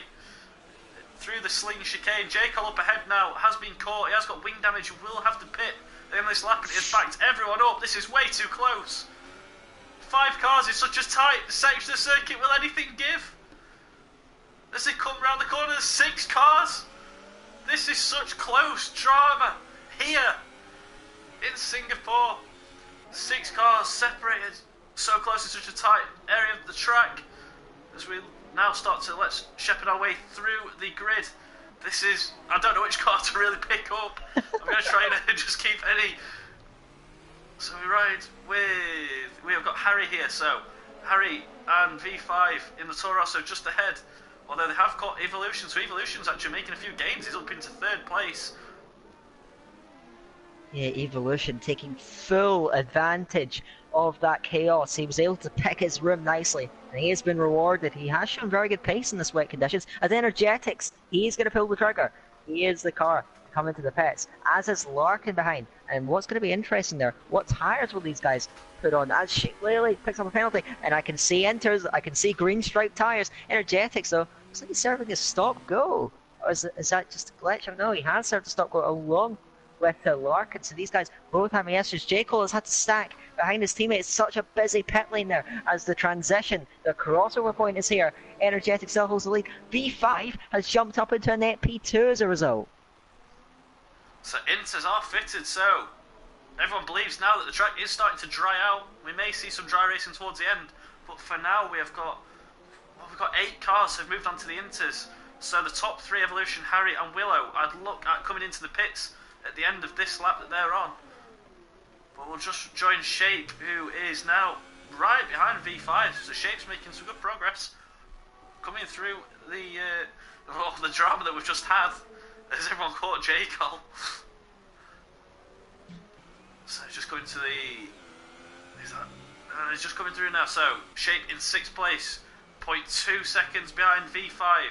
through the sling chicane. Jekyll up ahead now, has been caught, he has got wing damage, will have to pit in this lap, and it has backed everyone up. This is way too close. 5 cars is such a tight section of circuit, will anything give? As they come round the corner, there's 6 cars. This is such close drama here in Singapore. 6 cars separated so close in such a tight area of the track. As we now start to let's shepherd our way through the grid. This is, I don't know which car to really pick up. I'm going to try and just keep any. So we ride with, we have got Harry here. So Harry and V5 in the Toro Rosso just ahead. Although they have got Evolution, so Evolution's actually making a few gains. He's up into 3rd place. Yeah, Evolution taking full advantage of that chaos. He was able to pick his room nicely, and he has been rewarded. He has shown very good pace in this wet conditions. As Energetics, he's going to pull the trigger. He is the car coming to the pits, as is Larkin behind. And what's going to be interesting there, what tyres will these guys put on? As she clearly picks up a penalty, and I can see enters, I can see green striped tyres. Energetics though, looks like he's serving a stop go. Or is that just a glitch? I don't know, he has served a stop go along with Larkin. So these guys both having issues. J. Cole has had to stack behind his teammates. Such a busy pit lane there as the transition, the crossover point is here. Energetic still holds the lead. V5 has jumped up into a net P2 as a result. So inters are fitted, so everyone believes now that the track is starting to dry out. We may see some dry racing towards the end, but for now we've got 8 cars have moved on to the inters. So the top 3, Evolution, Harry and Willow, I'd look at coming into the pits at the end of this lap that they're on. But we'll just join Shape, who is now right behind V5. So Shape's making some good progress, coming through the drama that we've just had as everyone caught J. Cole. So just coming to the, it's just coming through now. So Shape in 6th place, 0.2 seconds behind V5.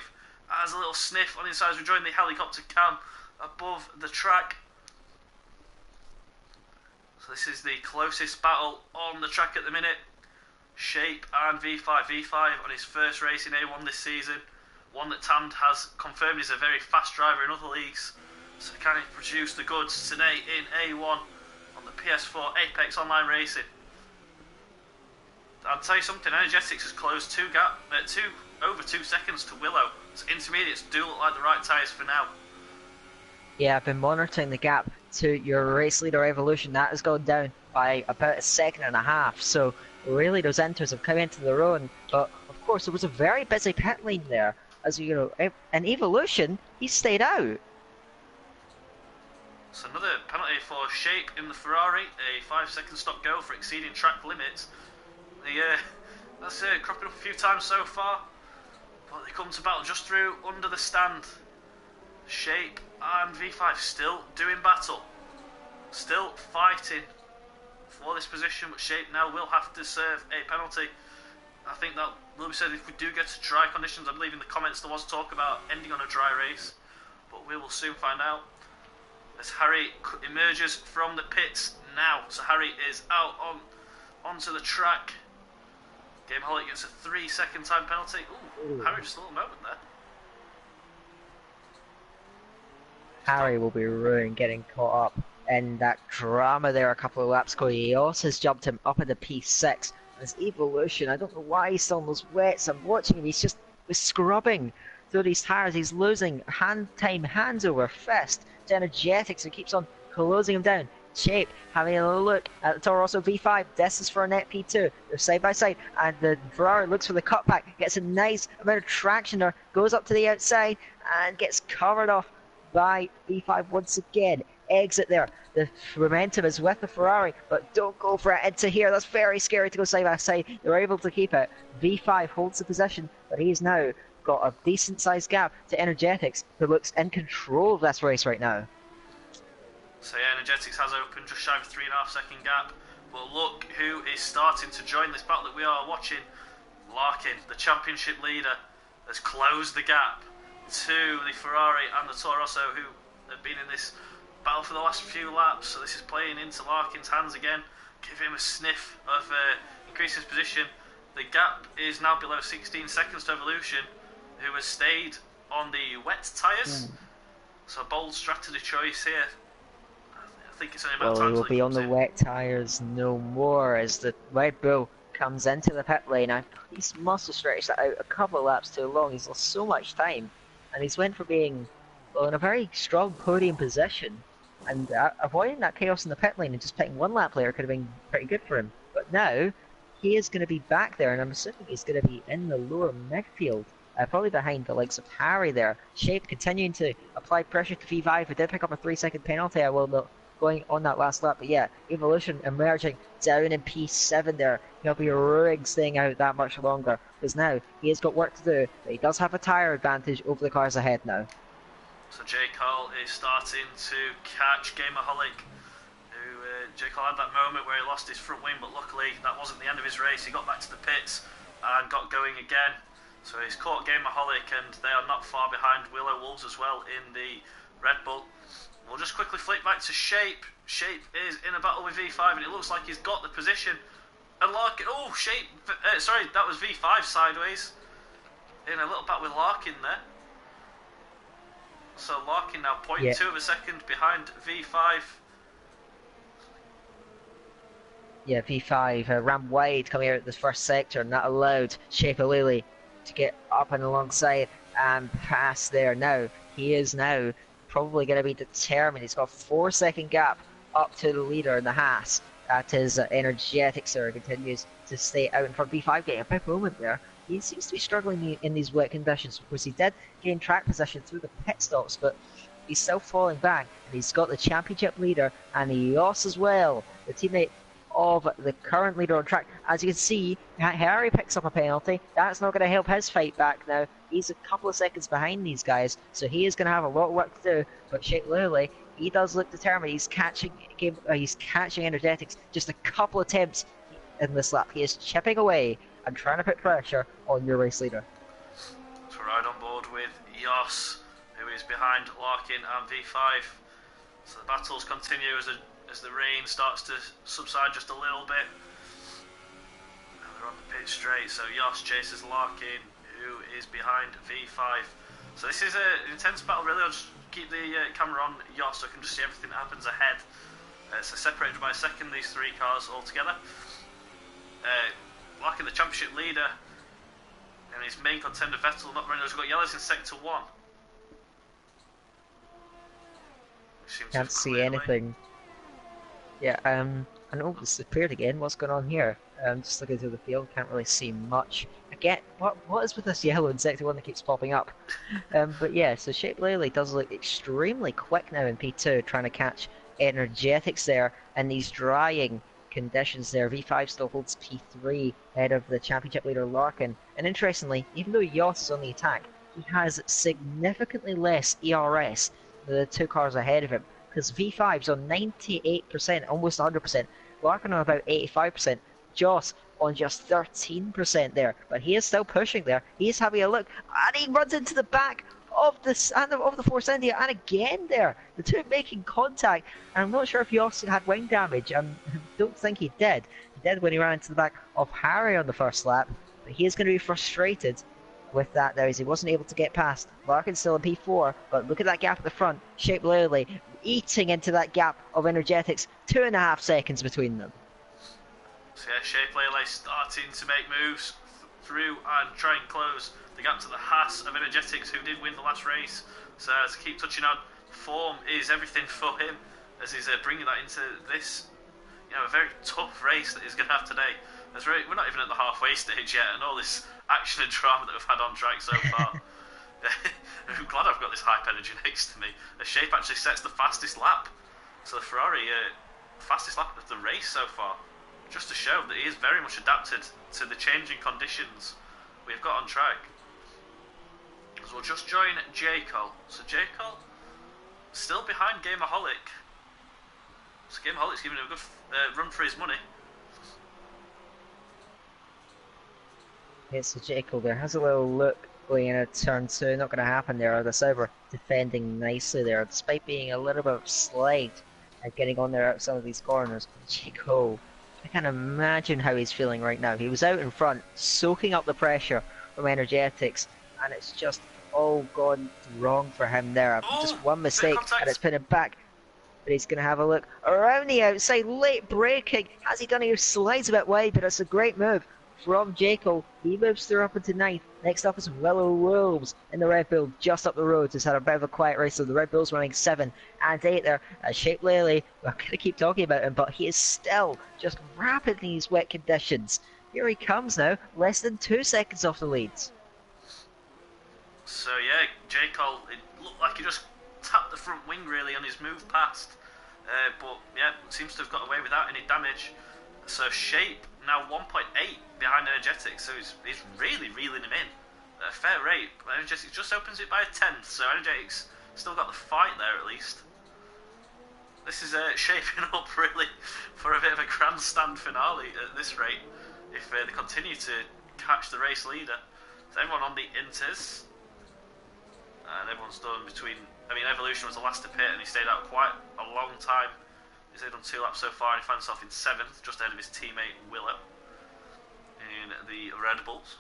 Has a little sniff on the inside as we join the helicopter cam above the track. So this is the closest battle on the track at the minute. Shape and V5. V5 on his first race in A1 this season. One that Tand has confirmed is a very fast driver in other leagues. So can he produce the goods today in A1 on the PS4 Apex Online Racing? I'll tell you something, Energetics has closed over 2 seconds to Willow. So intermediates do look like the right tyres for now. Yeah, I've been monitoring the gap to your race leader Evolution. That has gone down by about 1.5 seconds. So really those enters have come into their own. But of course there was a very busy pit lane there. As you know, and Evolution, he stayed out. So another penalty for Shape in the Ferrari, a 5-second stop go for exceeding track limits. That's cropping up a few times so far, but they come to battle just through under the stand. Shape and V5 still doing battle, still fighting for this position, but Shape now will have to serve a penalty. I think that will be said if we do get to dry conditions. I believe in the comments there was talk about ending on a dry race, but we will soon find out. As Harry emerges from the pits now, so Harry is out onto the track. Gameaholic gets a 3-second time penalty. Ooh, Harry just a little moment there. Harry will be ruined getting caught up in that drama there a couple of laps ago. He also has jumped him up into P6. His evolution, I don't know why he's still on those wets. I'm watching him, he's scrubbing through these tires. He's losing hands over fist to energetics. He keeps on closing him down. Shape having a look at the Toro Rosso V5. This is for a net P2. They're side by side, and the Ferrari looks for the cutback. Gets a nice amount of traction there. Goes up to the outside and gets covered off by V5 once again. Exit there. The momentum is with the Ferrari, but don't go for it into here. That's very scary to go side by side. They're able to keep it. V5 holds the position, but he's now got a decent sized gap to Energetics, who looks in control of this race right now. So yeah, Energetics has opened just shy of a 3.5 second gap. But look who is starting to join this battle that we are watching. Larkin, the championship leader, has closed the gap to the Ferrari and the Toro Rosso, who have been in this battle for the last few laps. So this is playing into Larkin's hands again. Give him a sniff of increasing his position. The gap is now below 16 seconds to Evolution, who has stayed on the wet tyres. So a bold strategy choice here. I think it's only about time. Well, he will be on the wet tyres no more as the Red Bull comes into the pit lane. Now, he must have stretched that out a couple of laps too long. He's lost so much time, and he's went for being, well, in a very strong podium position, and avoiding that chaos in the pit lane and just picking one lap later could have been pretty good for him. But now he is going to be back there, and I'm assuming he's going to be in the lower midfield, probably behind the likes of Harry there. Shape continuing to apply pressure to V5, who did pick up a 3-second penalty, I will note, going on that last lap. But yeah, Evolution emerging down in P7 there. He'll be ruining staying out that much longer, because now he has got work to do, but he does have a tyre advantage over the cars ahead now. So J. Cole is starting to catch Gameaholic, who J. Cole had that moment where he lost his front wing, but luckily that wasn't the end of his race. He got back to the pits and got going again. So he's caught Gameaholic, and they are not far behind Willow Wolves as well in the Red Bull. We'll just quickly flick back to Shape. Shape is in a battle with V5, and it looks like he's got the position. And Larkin, oh, Shape, sorry, that was V5 sideways. In a little battle with Larkin there. So Larkin now 0.2 of a second behind V5. Yeah, V5 ran wide coming out of the first sector, and that allowed Shape of Lily to get up and alongside and pass there. Now, he is now probably going to be determined. He's got a 4-second gap up to the leader in the Haas. That is Energetics there, continues to stay out in front. V5 getting a big moment there. He seems to be struggling in these wet conditions. Of course, he did gain track position through the pit stops, but he's still falling back. And he's got the championship leader and Yos as well, the teammate of the current leader on track. As you can see, Harry picks up a penalty. That's not going to help his fight back now. He's a couple of seconds behind these guys, so he is going to have a lot of work to do. But Shape Lily, he does look determined. He's catching Energetics. Just a couple of attempts in this lap. He is chipping away and trying to put pressure on your race leader. So we're right on board with Yos, who is behind Larkin and V5. So the battles continue as the rain starts to subside just a little bit. Now they're on the pit straight, so Yos chases Larkin, who is behind V5. So this is an intense battle, really. I'll just keep the camera on Yos so I can just see everything that happens ahead. So separated by a second, these three cars all together. Larkin, the championship leader, and his main contender Vettel not running. He's got yellows in sector 1. Can't see anything. Yeah, I know it's appeared again. What's going on here? Just looking through the field, can't really see much. Again, what is with this yellow in sector 1 that keeps popping up? But yeah, so Shape Lily does look extremely quick now in P2, trying to catch Energetics there, and these drying conditions there. V5 still holds P3 ahead of the championship leader Larkin. And interestingly, even though Yos is on the attack, he has significantly less ERS than the two cars ahead of him, because V5's on 98%, almost 100%, Larkin on about 85%. Joss on just 13% there, but he is still pushing there. He's having a look, and he runs into the back of the Force India, and again there, the two making contact. And I'm not sure if he also had wing damage. I don't think he did. He did when he ran into the back of Harry on the first lap, but he is going to be frustrated with that now as he wasn't able to get past. Larkin's still in P4, but look at that gap at the front. Shape Lily eating into that gap of energetics. 2.5 seconds between them. So yeah, Shape Lele starting to make moves through and try and close the gap to the Haas of Energetics, who did win the last race. So to keep touching on, form is everything for him as he's bringing that into this, a very tough race that he's going to have today. We're not even at the halfway stage yet, and all this action and drama that we've had on track so far. I'm glad I've got this hype energy next to me. The Shape actually sets the fastest lap. So the Ferrari, fastest lap of the race so far. Just to show that he is very much adapted to the changing conditions we've got on track. So we'll just join J. Cole. So J. Cole, still behind Gameaholic. So Gameaholic's giving him a good run for his money. Yes, so J. Cole there has a little look going in at turn 2. Not going to happen there. The Sauber defending nicely there, despite being a little bit slight at getting on there out some of these corners. J. Cole, I can't imagine how he's feeling right now. He was out in front, soaking up the pressure from Energetics, and it's just all gone wrong for him there. Just one mistake, and it's put him back. But he's going to have a look around the outside, late braking. Has he done it? He slides a bit wide, but it's a great move from Jekyll. He moves through up into 9th. Next up is Willow Wolves in the Red Bull, just up the road. Just had a bit of a quiet race, so the Red Bull's running 7 and 8 there. Shape Lely, we're going to keep talking about him, but he is still just rapid in these wet conditions. Here he comes now, less than 2 seconds off the leads. So yeah, Jekyll, it looked like he just tapped the front wing really on his move past. But yeah, seems to have got away without any damage. So Shape now 1.8 behind Energetics, so he's really reeling him in at a fair rate. Energetics just opens it by a tenth, so Energetics still got the fight there at least. This is shaping up really for a bit of a grandstand finale at this rate if they continue to catch the race leader. So everyone on the Inters, and everyone's done between. Evolution was the last to pit, and he stayed out quite a long time. He's done 2 laps so far, and he found himself in 7th, just ahead of his teammate Willow in the Red Bulls.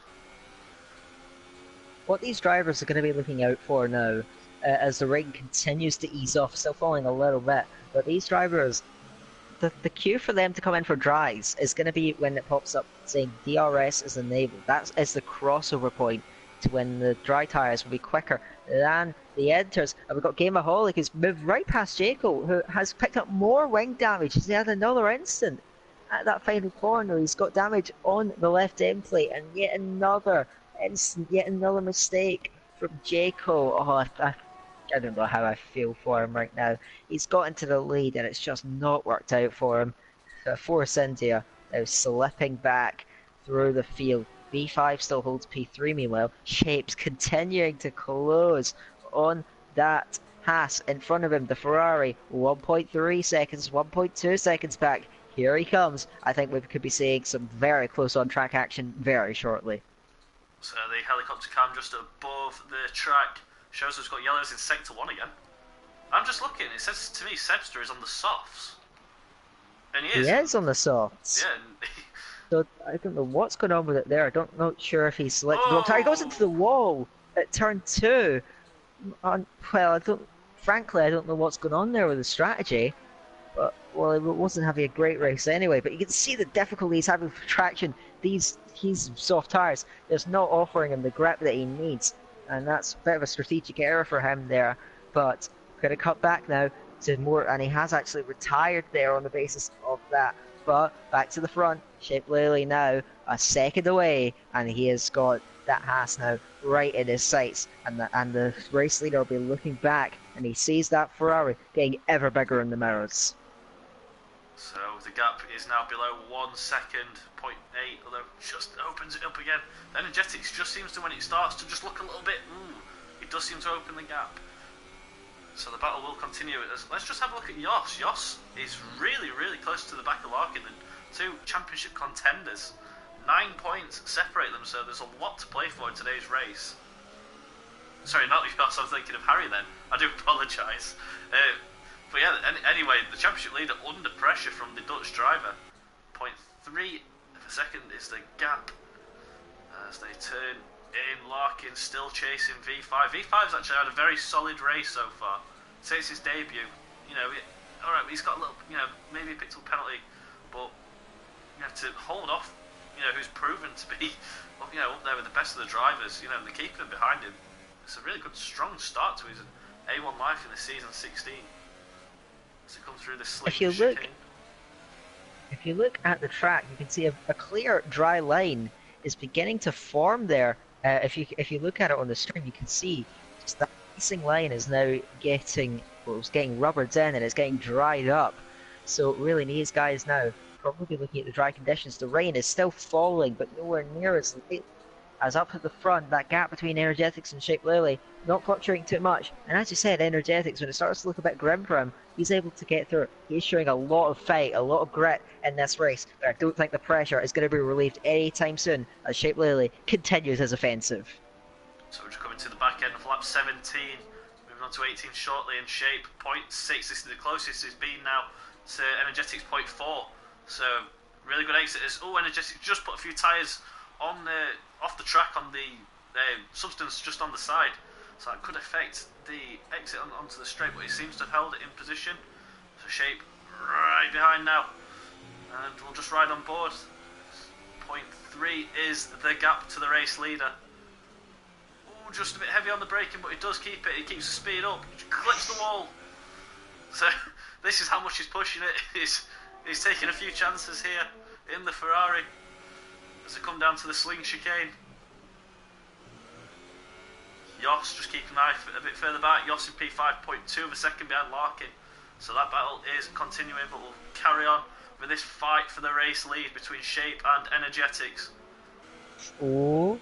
What these drivers are going to be looking out for now, as the rain continues to ease off, still falling a little bit, but these drivers, the cue for them to come in for dries is going to be when it pops up saying DRS is enabled. That is the crossover point to when the dry tyres will be quicker than the Enters. And we've got Gameaholic who's moved right past Jaco, who has picked up more wing damage. He's had another instant at that final corner. He's got damage on the left end plate, and yet another instant, yet another mistake from Jaco. Oh, I don't know how I feel for him right now. He's got into the lead and it's just not worked out for him. Force India now slipping back through the field. B5 still holds P3 meanwhile. Shapes continuing to close on that Haas in front of him. The Ferrari 1.3 seconds, 1.2 seconds back. Here he comes. I think we could be seeing some very close on track action very shortly. So the helicopter cam just above the track shows us got yellows in sector 1 again. I'm just looking, it says to me Sebster is on the softs. And he is. He is on the softs. Yeah. So I don't know what's going on with it there. Not sure if he's selected. Oh. He goes into the wall at turn 2. Frankly, I don't know what's going on there with the strategy. But, well, it wasn't having a great race anyway. But you can see the difficulty he's having for traction. These soft tyres, there's not offering him the grip that he needs. And that's a bit of a strategic error for him there. But going to cut back now to more, and he has actually retired there on the basis of that. But back to the front, Shape Lily now a second away, and he has got that Haas now right in his sights, and the race leader will be looking back, and he sees that Ferrari getting ever bigger in the mirrors. So the gap is now below 1 second, 0.8, although just opens it up again. The Energetics just seems to, when it starts to just look a little bit, it does seam to open the gap. So the battle will continue. Let's just have a look at Jos. Jos is really, really close to the back of Larkin, the two championship contenders. 9 points separate them, so there's a lot to play for in today's race. Sorry, not Jos, I was thinking of Harry then. I do apologise. But yeah, anyway, the championship leader under pressure from the Dutch driver. 0.3 of a second is the gap as they turn in. Larkin still chasing V5. V5's actually had a very solid race so far. Since his debut, you know, alright, he's got a little, you know, maybe he picked up a penalty, but you have to hold off, you know, who's proven to be, you know, up there with the best of the drivers, you know, and they're keeping him behind him. It's a really good, strong start to his A1 life in the season 16. To come through the sling chicane. If you look at the track, you can see a clear, dry line is beginning to form there. If you look at it on the screen, you can see just that racing line is now getting, well, it's getting rubbered in and it's getting dried up. So it really needs guys now probably looking at the dry conditions. The rain is still falling, but nowhere near as up at the front. That gap between Energetics and Shape Lily not fluctuating too much. And as you said, Energetics, when it starts to look a bit grim for him, he's able to get through it. He's showing a lot of fight, a lot of grit in this race. But I don't think the pressure is going to be relieved anytime soon as Shape Lily continues his offensive. So we're just coming to the back end of lap 17, moving on to 18 shortly, and Shape 0.6. This is the closest he's been now to Energetics 0.4. So really good exit. Energetics just put a few tyres on off the track on the substance just on the side, so that could affect the exit onto the straight, but he seems to have held it in position. So Shape right behind now, and we'll just ride on board. 0.3 is the gap to the race leader. Ooh, just a bit heavy on the braking, but he does keep it. He keeps the speed up. He clips the wall. So this is how much he's pushing it. He's taking a few chances here in the Ferrari as they come down to the sling chicane. Jos just keeping an eye a bit further back. Jos in P5.2 of a second behind Larkin. So that battle is continuing, but we'll carry on with this fight for the race lead between Shape and Energetics. Oh,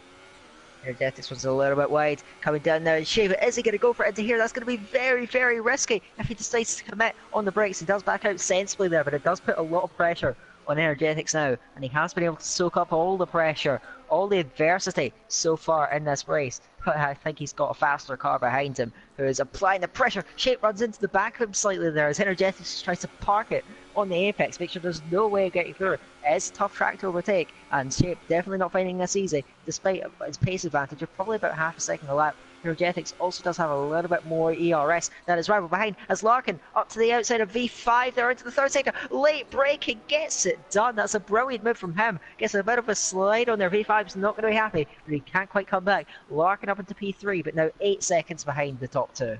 Energetics was a little bit wide. Coming down now, and Shape, is he going to go for it into here? That's going to be very, very risky if he decides to commit on the brakes. He does back out sensibly there, but it does put a lot of pressure on Energetics now, and he has been able to soak up all the pressure, all the adversity so far in this race. But I think he's got a faster car behind him who is applying the pressure. Shape runs into the back of him slightly there as Energetics tries to park it on the apex, make sure there's no way of getting through. It is a tough track to overtake, and Shape definitely not finding this easy, despite his pace advantage of probably about half a second a lap. Energetics also does have a little bit more ERS than his rival behind, as Larkin up to the outside of V5 there into the third sector. Late braking gets it done. That's a brilliant move from him. Gets a bit of a slide on there. V5's not going to be happy, but he can't quite come back. Larkin up into P3, but now 8 seconds behind the top two.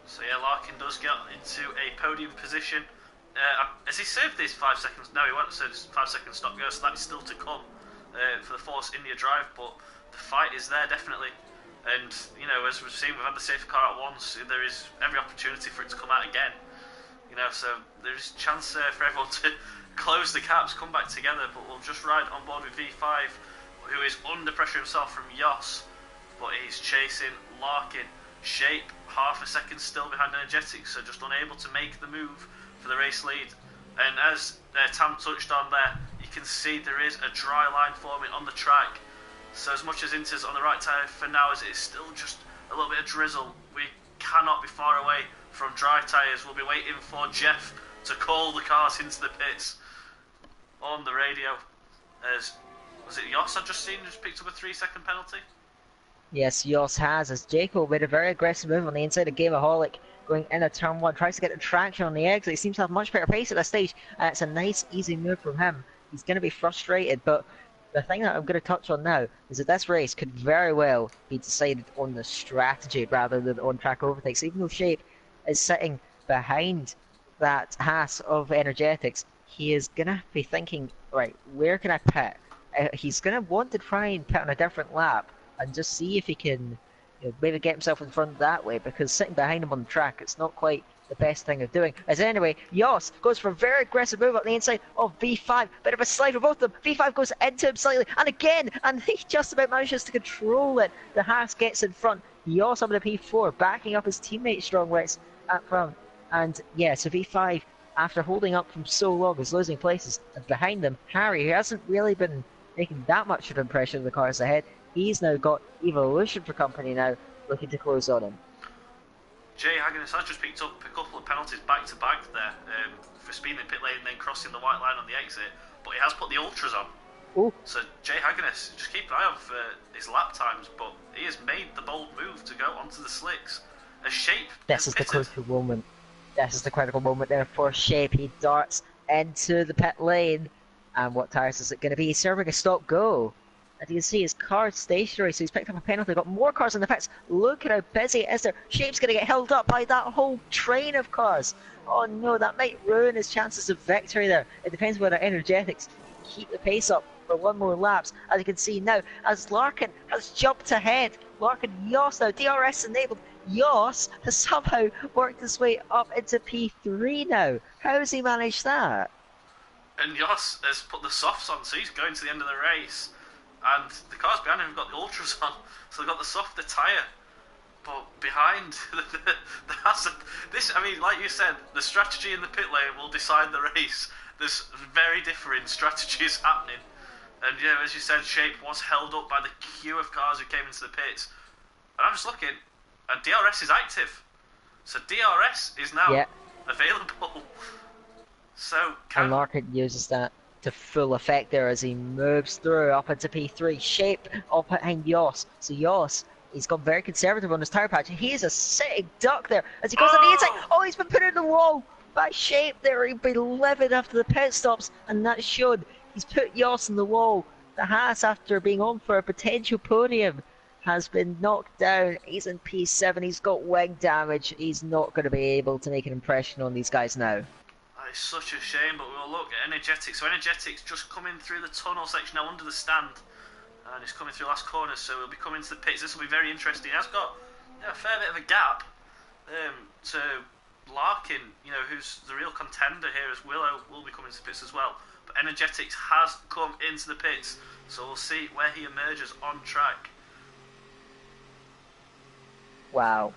So yeah, Larkin does get into a podium position. Has he served these 5 seconds? No, he won't serve 5 seconds stop go, so that's still to come for the Force India drive, but the fight is there definitely. And, you know, as we've seen, we've had the safety car out once, there is every opportunity for it to come out again. You know, so there is a chance for everyone to close the caps, come back together, but we'll just ride on board with V5, who is under pressure himself from Jos, but he's chasing Larkin. Shape, half a second still behind Energetics, so just unable to make the move for the race lead. And as Tam touched on there, you can see there is a dry line forming on the track. So as much as Inter's on the right tyre for now, as it is still just a little bit of drizzle, we cannot be far away from dry tyres. We'll be waiting for Jeff to call the cars into the pits on the radio. As was it Jos I've just seen just picked up a 3-second penalty? Yes, Jos has, as Jaco made a very aggressive move on the inside of Gameaholic, going in at turn 1, tries to get the traction on the exit. He seems to have much better pace at this stage. It's a nice, easy move from him. He's going to be frustrated, but the thing that I'm going to touch on now is that this race could very well be decided on the strategy rather than on track overtakes. Even though Shape is sitting behind that Haas of Energetics, he is going to be thinking, right, where can I pit? He's going to want to try and pit on a different lap and just see if he can, you know, maybe get himself in front that way, because sitting behind him on the track, it's not quite the best thing of doing. As anyway, Jos goes for a very aggressive move up the inside of V5. Bit of a slide for both of them. V5 goes into him slightly, and again, and he just about manages to control it. The Haas gets in front, He also had a P4 backing up his teammate Strong Rex at front. And yeah, so V5, after holding up from so long, is losing places. And behind them, Harry, who hasn't really been making that much of an impression of the cars ahead, he's now got Evolution for company now, looking to close on him. Jay Hagginus has just picked up a couple of penalties back to back there for speeding in pit lane and then crossing the white line on the exit, but he has put the ultras on. Ooh. So Jay Hagginus, just keep an eye out for his lap times, but he has made the bold move to go onto the slicks. A Shape. This is the crucial moment. This is the critical moment there for Shape. He darts into the pit lane. And what tyres is it going to be? He's serving a stop go. And you can see his car stationary, so he's picked up a penalty. Got more cars in the pits. Look at how busy it is there. Shape's going to get held up by that whole train of cars. Oh no, that might ruin his chances of victory there. It depends whether Energetics keep the pace up for one more laps. As you can see now, as Larkin has jumped ahead. Larkin, Yoss now, DRS enabled. Yoss has somehow worked his way up into P3 now. How has he managed that? And Yoss has put the softs on, so he's going to the end of the race. And the cars behind him have got the ultras on, so they've got the softer tyre. But behind, I mean, like you said, the strategy in the pit lane will decide the race. There's very differing strategies happening. And yeah, as you said, Shape was held up by the queue of cars who came into the pits. And I'm just looking, and DRS is active. So DRS is now available. So and Larkin uses that to full effect there as he moves through up into P3. Shape up behind Yoss. So Yoss, he's gone very conservative on his tyre patch. He is a sitting duck there as he goes on the inside. Oh, he's been put in the wall by Shape there. He'd been livid after the pit stops, and that showed. He's put Yoss in the wall. The Haas, after being on for a potential podium, has been knocked down. He's in P7. He's got wing damage. He's not going to be able to make an impression on these guys now. It's such a shame, but we'll look at Energetics. So Energetics just coming through the tunnel section now under the stand, and he's coming through last corner, so he'll be coming to the pits. This will be very interesting. He has got a fair bit of a gap to Larkin, who's the real contender here, as Willow will be coming to the pits as well. But Energetics has come into the pits, so we'll see where he emerges on track. Wow,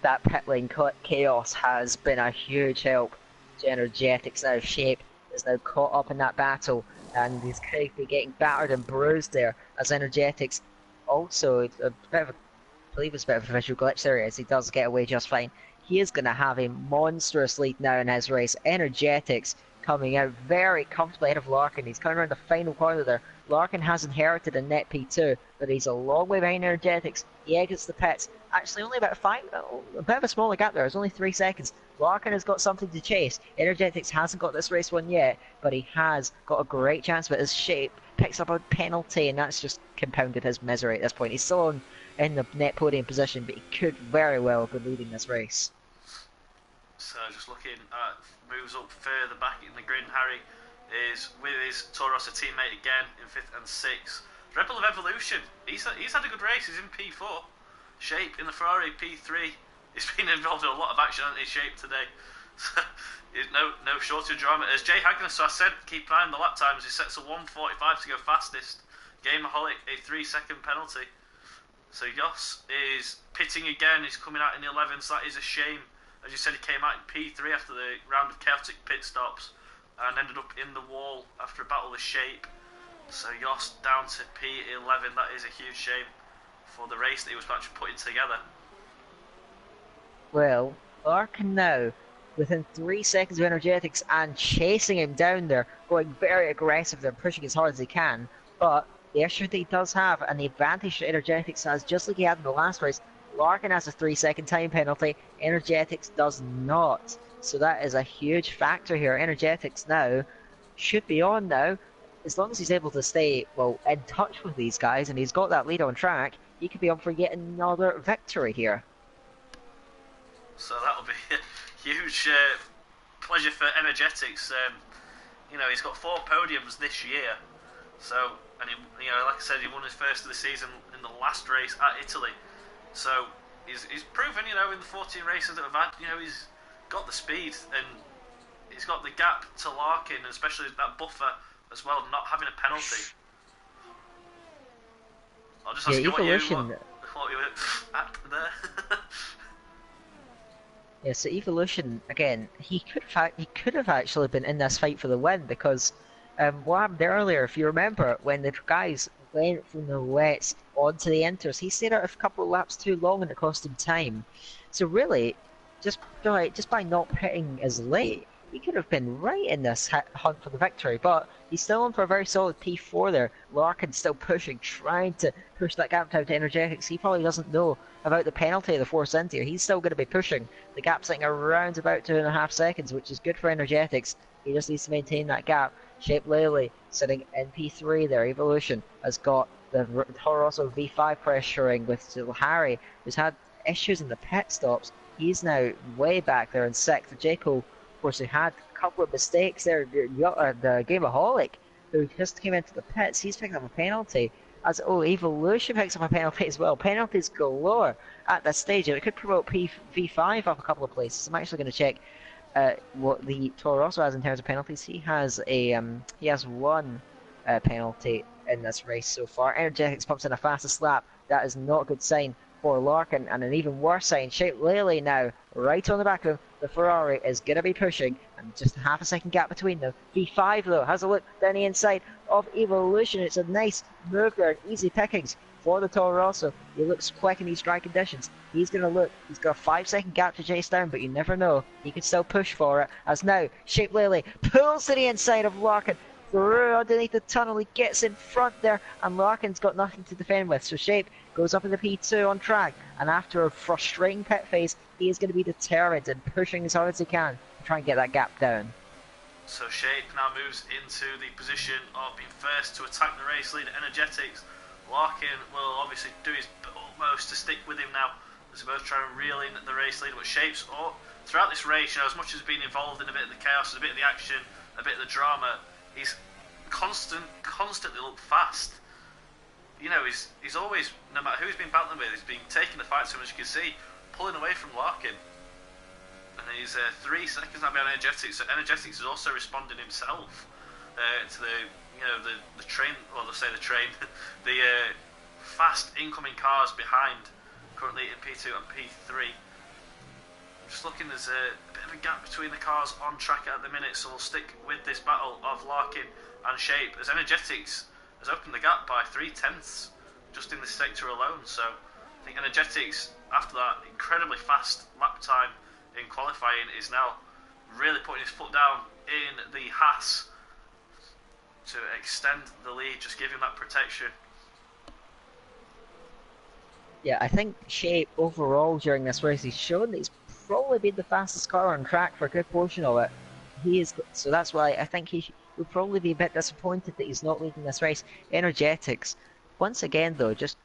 that pit lane chaos has been a huge help to Energetics. Now Shape is now caught up in that battle, and he's going to be getting battered and bruised there as Energetics also a bit of a, I believe it's a bit of a visual glitch there as he does get away just fine. He is going to have a monstrous lead now in his race. Energetics coming out very comfortably ahead of Larkin. He's coming around the final corner there. Larkin has inherited a net P2, but he's a long way behind Energetics. He exits the pits. Actually, only about a bit of a smaller gap there. It's only 3 seconds. Larkin has got something to chase. Energetics hasn't got this race won yet, but he has got a great chance. But his Shape picks up a penalty, and that's just compounded his misery at this point. He's still in the net podium position, but he could very well have been leading this race. So just looking at moves up further back in the grid, Harry is with his Toro Rosso teammate again in 5th and 6th. Rebel of Evolution, he's had a good race. He's in P4. Shape in the Ferrari P3. He's been involved in a lot of action on his Shape today. So, no shortage of drama. As Jay Hagner, so I said, keep an eye on the lap times. He sets a 1:45 to go fastest. Gameaholic, a 3-second penalty. So Yoss is pitting again. He's coming out in the 11th. So that is a shame. As you said, he came out in P3 after the round of chaotic pit stops and ended up in the wall after a battle with Shape. So Yoss down to P11. That is a huge shame for the race that he was actually putting together. Well, Larkin now, within 3 seconds of Energetics and chasing him down there, going very aggressive there, pushing as hard as he can. But the issue that he does have, and the advantage that Energetics has, just like he had in the last race, Larkin has a 3-second time penalty, Energetics does not. So that is a huge factor here. Energetics now should be on now. As long as he's able to stay, well, in touch with these guys, and he's got that lead on track, he could be on for yet another victory here. So that'll be a huge pleasure for Energetics. He's got 4 podiums this year. So, and like I said, he won his first of the season in the last race at Italy. So he's proven, in the 14 races that we've had, he's got the speed and he's got the gap to Larkin, and especially that buffer as well, not having a penalty. I'll just ask you, thought we were at there. Yeah, so Evolution again. He could have actually been in this fight for the win because what happened earlier, if you remember, when the guys went from the wets onto the inters, he stayed out a couple of laps too long and it cost him time. So really, just by not pitting as late, he could have been right in this hunt for the victory. But he's still on for a very solid P4 there. Larkin's still pushing, trying to push that gap down to Energetics. He probably doesn't know about the penalty of the force into here. He's still going to be pushing. The gap's sitting around about 2.5 seconds, which is good for Energetics. He just needs to maintain that gap. Shape Lely sitting in P3 there. Evolution has got the Toro Rosso V5 pressuring with Harry, who's had issues in the pit stops. He's now way back there in 6th. Jaco, of course, who had a couple of mistakes there. The Gameaholic, who just came into the pits, he's picked up a penalty. As Evolution picks up a penalty as well. Penalties galore at this stage, and it could promote V5 up a couple of places. I'm actually going to check what the Toro Rosso has in terms of penalties. He has one penalty in this race so far. Energetics pumps in a fastest lap. That is not a good sign for Larkin, and an even worse sign. Shape Lely now right on the back of him. The Ferrari is going to be pushing, and just a half a second gap between them. V5 though has a look down the inside of Evolution. It's a nice move there, easy pickings for the Toro Rosso. He looks quick in these dry conditions. He's going to look. He's got a 5-second gap to chase down, but you never know. He can still push for it. As now Shape Lely pulls to the inside of Larkin. Through underneath the tunnel, he gets in front there, and Larkin's got nothing to defend with. So Shape goes up in the P2 on track, and after a frustrating pit phase, he is going to be determined and pushing as hard as he can to try and get that gap down. So Shape now moves into the position of being first to attack the race leader, Energetics. Larkin will obviously do his utmost to stick with him now, as they're both trying to reel in the race leader. But Shape's throughout this race, as much as being involved in a bit of the chaos, a bit of the action, a bit of the drama, he's constantly looked fast. He's always, no matter who he's been battling with, he's been taking the fight so much, you can see, pulling away from Larkin. And he's 3 seconds now behind Energetics, so Energetics is also responding himself to the train, or let's say the train, the fast incoming cars behind, currently in P2 and P3. Just looking, there's a bit of a gap between the cars on track at the minute, so we'll stick with this battle of Larkin and Shape, as Energetics has opened the gap by 3/10 just in this sector alone. So I think Energetics, after that incredibly fast lap time in qualifying, is now really putting his foot down in the Haas to extend the lead, just give him that protection. Yeah, I think Shape overall during this race, he's shown that he's probably been the fastest car on track for a good portion of it. So that's why I think he would probably be a bit disappointed that he's not leading this race. Energetics, once again though, just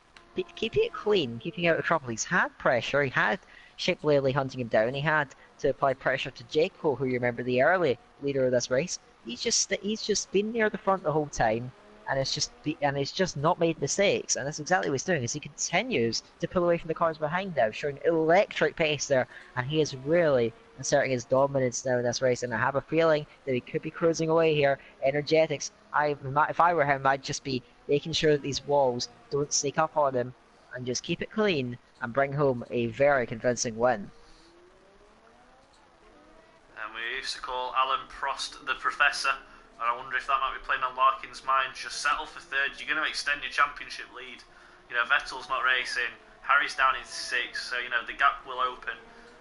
keeping it clean, keeping out of trouble. He's had pressure, he had Shape Lely hunting him down, he had to apply pressure to Jaco, who you remember the early leader of this race. He's just been near the front the whole time, and he's just not made mistakes, and that's exactly what he's doing. As he continues to pull away from the cars behind now, showing electric pace there, and he is really asserting his dominance now in this race. And I have a feeling that he could be cruising away here. Energetics, if I were him, I'd just be making sure that these walls don't sneak up on him, and just keep it clean and bring home a very convincing win. And we used to call Alan Prost the Professor. And I wonder if that might be playing on Larkin's mind. Just settle for third. You're going to extend your championship lead. Vettel's not racing. Harry's down in 6th, so the gap will open.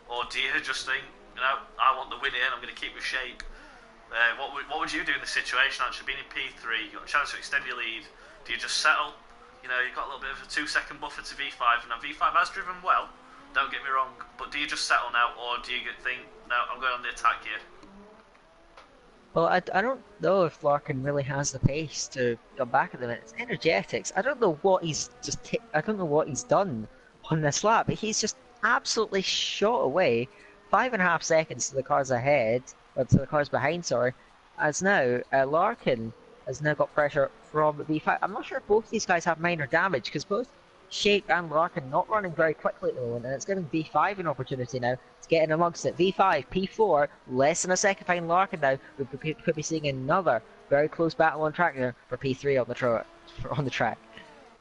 Or do you just think, I want the win here and I'm going to keep with Shape? What would you do in this situation? Actually, being in P3, you've got a chance to extend your lead. Do you just settle? You've got a little bit of a 2-second buffer to V5. Now V5 has driven well. Don't get me wrong. But do you just settle now, or do you think, no, I'm going on the attack here? Well, I don't know if Larkin really has the pace to come back at the minute. It's Energetics. I don't know what he's done on this lap, but he's just absolutely shot away 5.5 seconds to the cars ahead, or to the cars behind, sorry. As now, Larkin has now got pressure from V5. I'm not sure if both these guys have minor damage, because both Shape and Larkin not running very quickly at the moment, and it's giving V5 an opportunity now to get in amongst it. V5, P4, less than a second behind Larkin now. We could be seeing another very close battle on track there for P3 on the track.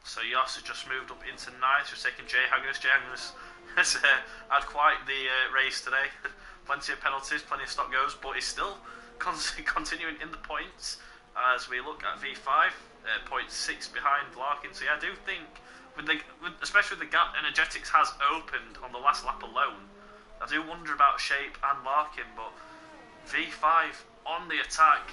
So Yoss has just moved up into ninth, just taking Jay Haggus. Jay Haggus has had quite the race today. Plenty of penalties, plenty of stop goes, but he's still continuing in the points as we look at V5, 0.6 behind Larkin. So yeah, I do think, especially with the gap Energetics has opened on the last lap alone, I do wonder about Shape and Larkin, but V5 on the attack,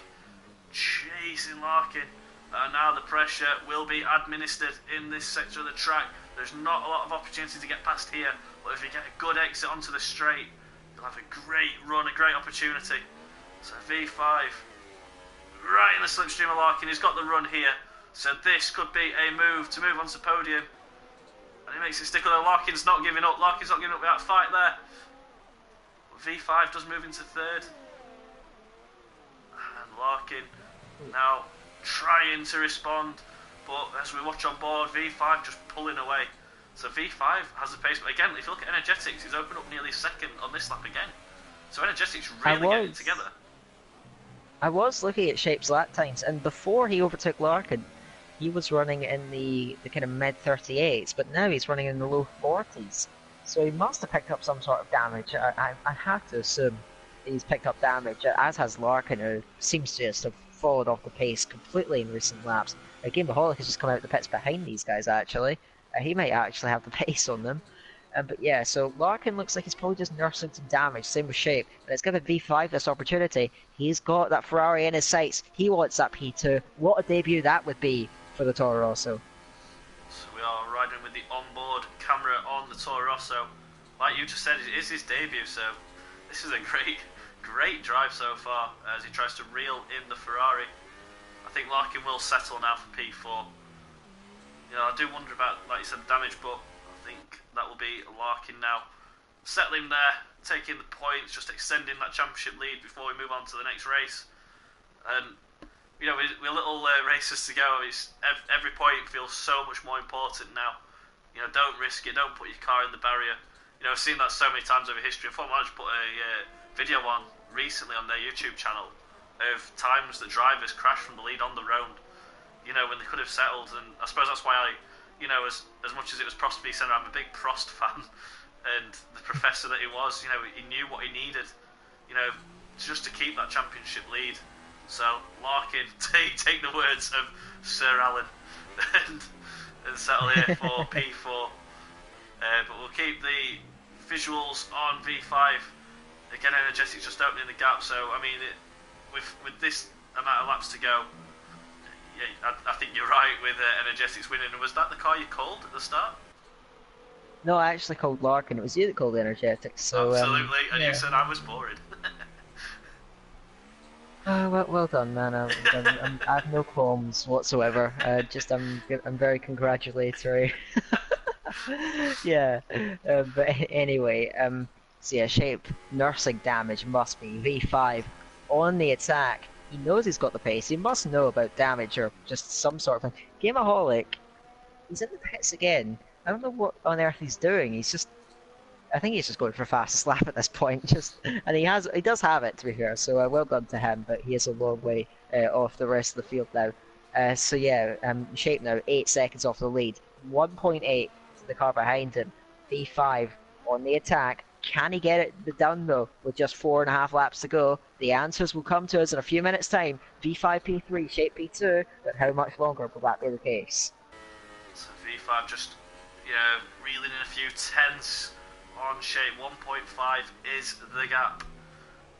chasing Larkin. Now the pressure will be administered in this sector of the track. There's not a lot of opportunity to get past here, but if you get a good exit onto the straight, you'll have a great run, a great opportunity. So V5, right in the slipstream of Larkin, he's got the run here. So this could be a move to move on to podium. And he makes it stick, although Larkin's not giving up. Larkin's not giving up without fight there. But V5 does move into third. And Larkin now trying to respond, but as we watch on board, V5 just pulling away. So V5 has the pace, but again, if you look at Energetics, he's opened up nearly second on this lap again. So Energetics really getting together. I was looking at Shape's lap times, and before he overtook Larkin, he was running in the kind of mid 38s, but now he's running in the low 40s. So he must have picked up some sort of damage. I have to assume he's picked up damage, as has Larkin, who seems to just have fallen off the pace completely in recent laps. Gameholic has just come out the pits behind these guys, actually. He might actually have the pace on them. But yeah, so Larkin looks like he's probably just nursing some damage, same with Shape. And it's given V5 this opportunity. He's got that Ferrari in his sights. He wants that P2. What a debut that would be for the Toro Rosso. So we are riding with the onboard camera on the Toro Rosso. Like you just said, it is his debut, so this is a great drive so far as he tries to reel in the Ferrari. I think Larkin will settle now for P4. You know, I do wonder about, like you said, damage, but I think that will be Larkin now. Settling there, taking the points, just extending that championship lead before we move on to the next race. And, you know, we're little races to go. Every point feels so much more important now. You know, don't risk it, don't put your car in the barrier. You know, I've seen that so many times over history. Formula 1 put a video on recently on their YouTube channel of times that drivers crashed from the lead on the road, you know, when they could have settled. And I suppose that's why you know, as much as it was Prost v Senna, I'm a big Prost fan, and the professor that he was, you know, he knew what he needed, you know, just to keep that championship lead. So Larkin, take the words of Sir Alan and settle here for P4. But we'll keep the visuals on V5. Again, Energetics just opening the gap. So I mean, with this amount of laps to go, yeah, I think you're right with Energetics winning. Was that the car you called at the start? No, I actually called Larkin. It was you that called Energetics. So, absolutely, and yeah. You said I was boring. Well done, man. I have no qualms whatsoever. I'm very congratulatory. Yeah. But anyway, so yeah, Shape nursing damage must be V5 on the attack. He knows he's got the pace. He must know about damage or just some sort of thing. Gameholic, he's in the pits again. I don't know what on earth he's doing. I think he's just going for fastest lap at this point. And he does have it, to be fair. So well done to him. But he is a long way off the rest of the field now. So yeah, Shape now 8 seconds off the lead, 1.8 to the car behind him. V5 on the attack. Can he get it done though with just 4.5 laps to go? The answers will come to us in a few minutes' time. V5 P3, Shape P2, but how much longer will that be the case? So V5 just, you know, reeling in a few tenths on Shape. 1.5 is the gap.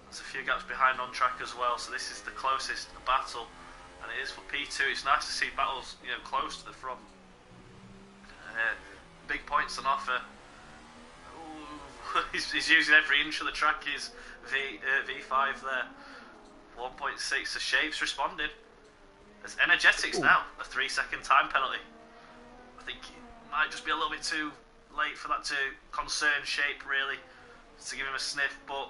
There's a few gaps behind on track as well, so this is the closest battle, and it is for P2. It's nice to see battles, you know, close to the front. Big points on offer. He's using every inch of the track. Is V5 there. 1.6. The Shape's responded. There's Energetics now. A 3-second time penalty. I think it might just be a little bit too late for that to concern Shape, really, to give him a sniff. But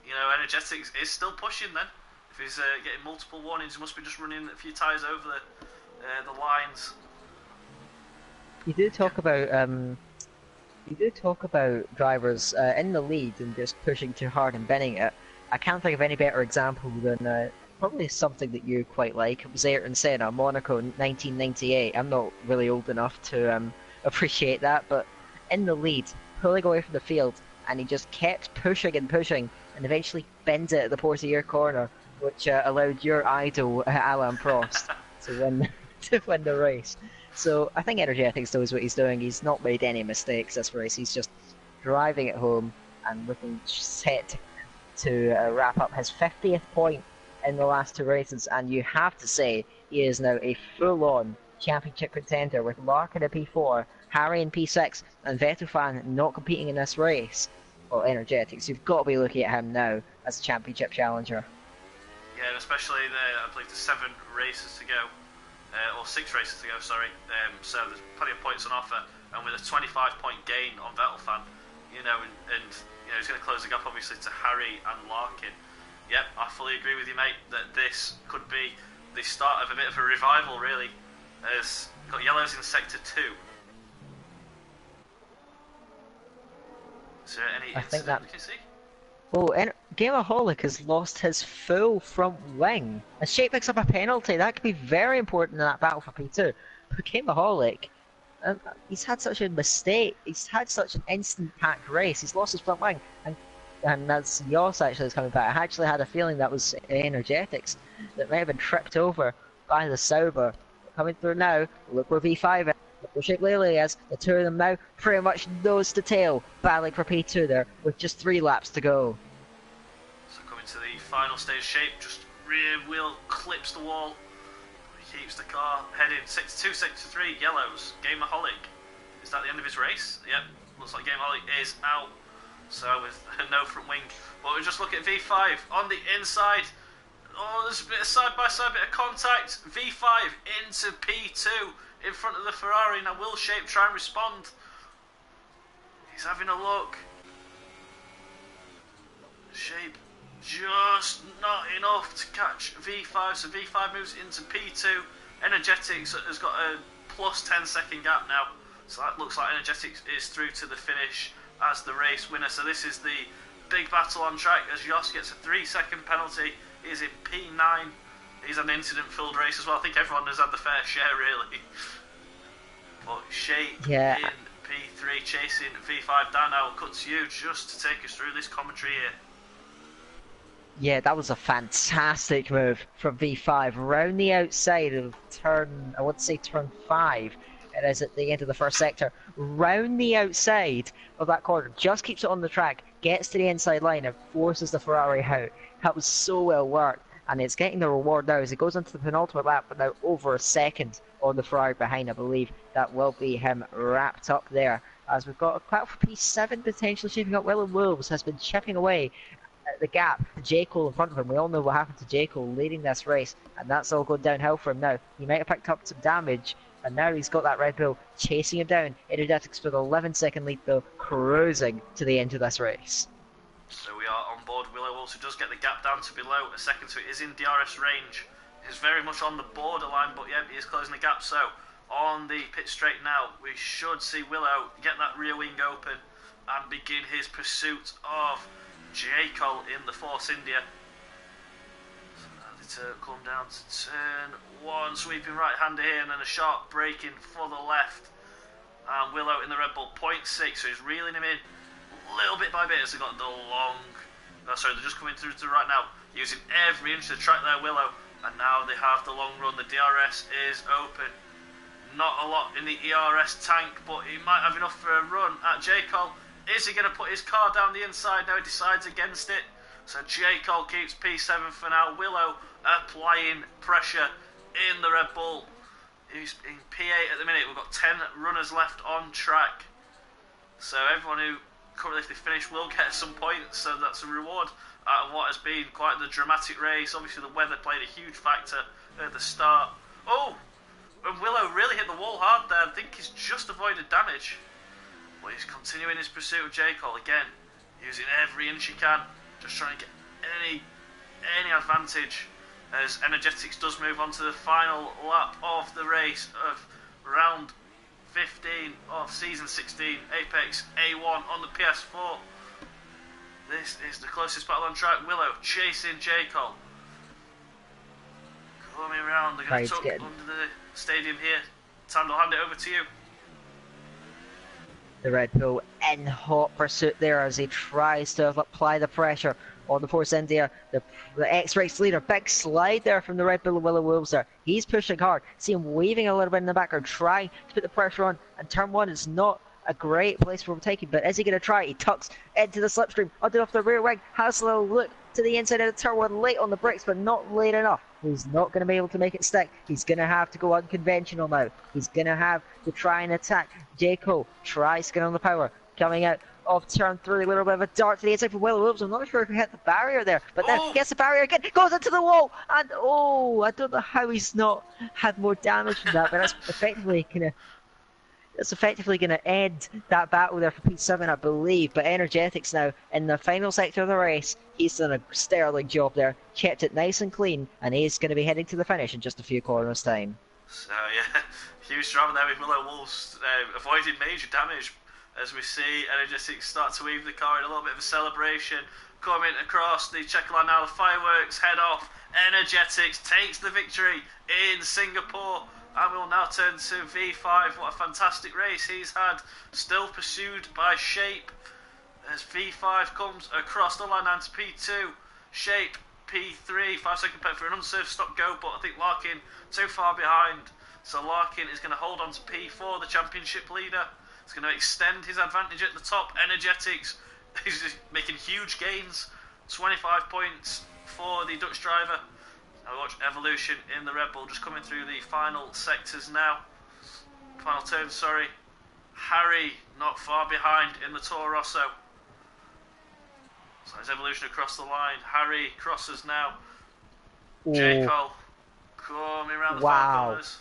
you know, Energetics is still pushing. Then, if he's getting multiple warnings, he must be just running a few tyres over the lines. You do talk about drivers in the lead and just pushing too hard and bending it. I can't think of any better example than probably something that you quite like. It was Ayrton Senna, Monaco, 1998. I'm not really old enough to appreciate that, but in the lead, pulling away from the field, and he just kept pushing and pushing, and eventually bends it at the Portier corner, which allowed your idol Alain Prost to win to win the race. So I think Energetics knows what he's doing. He's not made any mistakes this race. He's just driving it home and looking set to wrap up his 50th point in the last two races, and you have to say he is now a full-on championship contender with Larkin in P4, Harry in P6, and Vettelfan not competing in this race. Well, Energetics, you've got to be looking at him now as a championship challenger. Yeah, and especially I believe there's 7 races to go, or 6 races to go, sorry. So there's plenty of points on offer, and with a 25-point gain on Vettelfan, you know, and you know, he's going to close the gap obviously to Harry and Larkin. Yep, I fully agree with you, mate, that this could be the start of a bit of a revival, really, as we've got yellows in Sector 2. Is there any incident you can see? Well, Gameaholic has lost his full front wing. As Shape picks up a penalty, that could be very important in that battle for P2. But Gameaholic, he's had such a mistake. He's had such an instant-packed race. He's lost his front wing, and that's Yoss actually that's coming back. I actually had a feeling that was Energetics that may have been tripped over by the Sauber. Coming through now, look where V5 is, look where Shape Lely is. The two of them now pretty much nose to tail, battling for P2 there, with just 3 laps to go. So coming to the final stage, Shape just rear wheel clips the wall. He keeps the car heading 6-2, 6-3, yellows. Gameaholic, is that the end of his race? Yep, looks like Gameaholic is out. So with no front wing, but we just look at V5 on the inside. Oh, there's a bit of side-by-side bit of contact. V5 into P2 in front of the Ferrari. Now will Shape try and respond? He's having a look. Shape just not enough to catch V5, so V5 moves into P2. Energetics has got a plus 10-second gap now, so that looks like Energetics is through to the finish as the race winner. So this is the big battle on track as Yoss gets a 3-second penalty. He's in P9. He's had an incident-filled race as well. I think everyone has had the fair share, really. But Shape in P3 chasing V5 down. Now I'll cut to you just to take us through this commentary here. Yeah, that was a fantastic move from V5 round the outside of turn, I would say turn 5. It is at the end of the first sector. Round the outside of that corner, just keeps it on the track, gets to the inside line and forces the Ferrari out. That was so well worked, and it's getting the reward now as it goes into the penultimate lap, but now over a second on the Ferrari behind. I believe that will be him wrapped up there, as we've got a battle for P7 potentially shaping up. Willem Wolves has been chipping away at the gap to J. Cole in front of him. We all know what happened to J. Cole leading this race, and that's all going downhill for him now. He might have picked up some damage, and now he's got that Red Bull chasing him down. Energetics with an 11-second lead though, cruising to the end of this race. So we are on board Willow Wolves, who does get the gap down to below a second, so it is in DRS range. He's very much on the borderline, but yeah, he is closing the gap. So on the pit straight now, we should see Willow get that rear wing open and begin his pursuit of J. Cole in the Force India. So to come down to turn 1, sweeping right-hander here, and then a sharp braking for the left. And Willow in the Red Bull, 0.6, so he's reeling him in little bit by bit as they got the long... Oh, sorry, they're just coming through to the right now, using every inch of the track there, Willow. And now they have the long run, the DRS is open. Not a lot in the ERS tank, but he might have enough for a run at J. Cole. Is he going to put his car down the inside? No, he decides against it. So J. Cole keeps P7 for now. Willow applying pressure in the Red Bull. He's in P8 at the minute. We've got 10 runners left on track. So everyone who currently, if they finish, will get some points. So that's a reward out of what has been quite the dramatic race. Obviously the weather played a huge factor at the start. Oh! And Willow really hit the wall hard there. I think he's just avoided damage. But he's continuing his pursuit of J. Cole again, using every inch he can, just trying to get any advantage as Energetics does move on to the final lap of the race of round 15 of season 16 Apex A1 on the PS4. This is the closest battle on track. Willow chasing J. Cole. coming round. They're going to tuck getting under the stadium here. Tam, I'll hand it over to you. the Red Bull in hot pursuit there as he tries to apply the pressure on the Force India. The X-Race leader, big slide there from the Red Bull Willow Wolves there. He's pushing hard. See him weaving a little bit in the background, trying to put the pressure on. And turn one is not a great place for overtaking, but is he going to try? He tucks into the slipstream, onto off the rear wing, has a little look to the inside of the turn one, late on the brakes, but not late enough. He's not going to be able to make it stick. He's going to have to go unconventional now. He's going to have to try and attack. J. Cole tries to get on the power. Coming out of turn 3, a little bit of a dart to the inside for Willow Wolves. I'm not sure if he hit the barrier there, but then gets the barrier again, goes into the wall, and I don't know how he's not had more damage from that, but that's effectively going to end that battle there for P7, I believe. But Energetics now in the final sector of the race, he's done a sterling job there, kept it nice and clean, and he's going to be heading to the finish in just a few corners time. So yeah, huge drama there with Willow Wolves avoiding major damage as we see Energetics start to weave the car in a little bit of a celebration. Coming across the checker line now, the fireworks head off. Energetics takes the victory in Singapore. And we'll now turn to V5. What a fantastic race he's had. Still pursued by Shape as V5 comes across the line and to P2. Shape P3. 5-second pit for an unsafe stop go, but I think Larkin too far behind. So Larkin is going to hold on to P4, the championship leader. He's going to extend his advantage at the top. Energetics is making huge gains. 25 points for the Dutch driver. I watch Evolution in the Red Bull just coming through the final sectors now. Final turn, sorry. Harry not far behind in the Toro Rosso. So it's Evolution across the line. Harry crosses now. J. Cole coming around the far corners.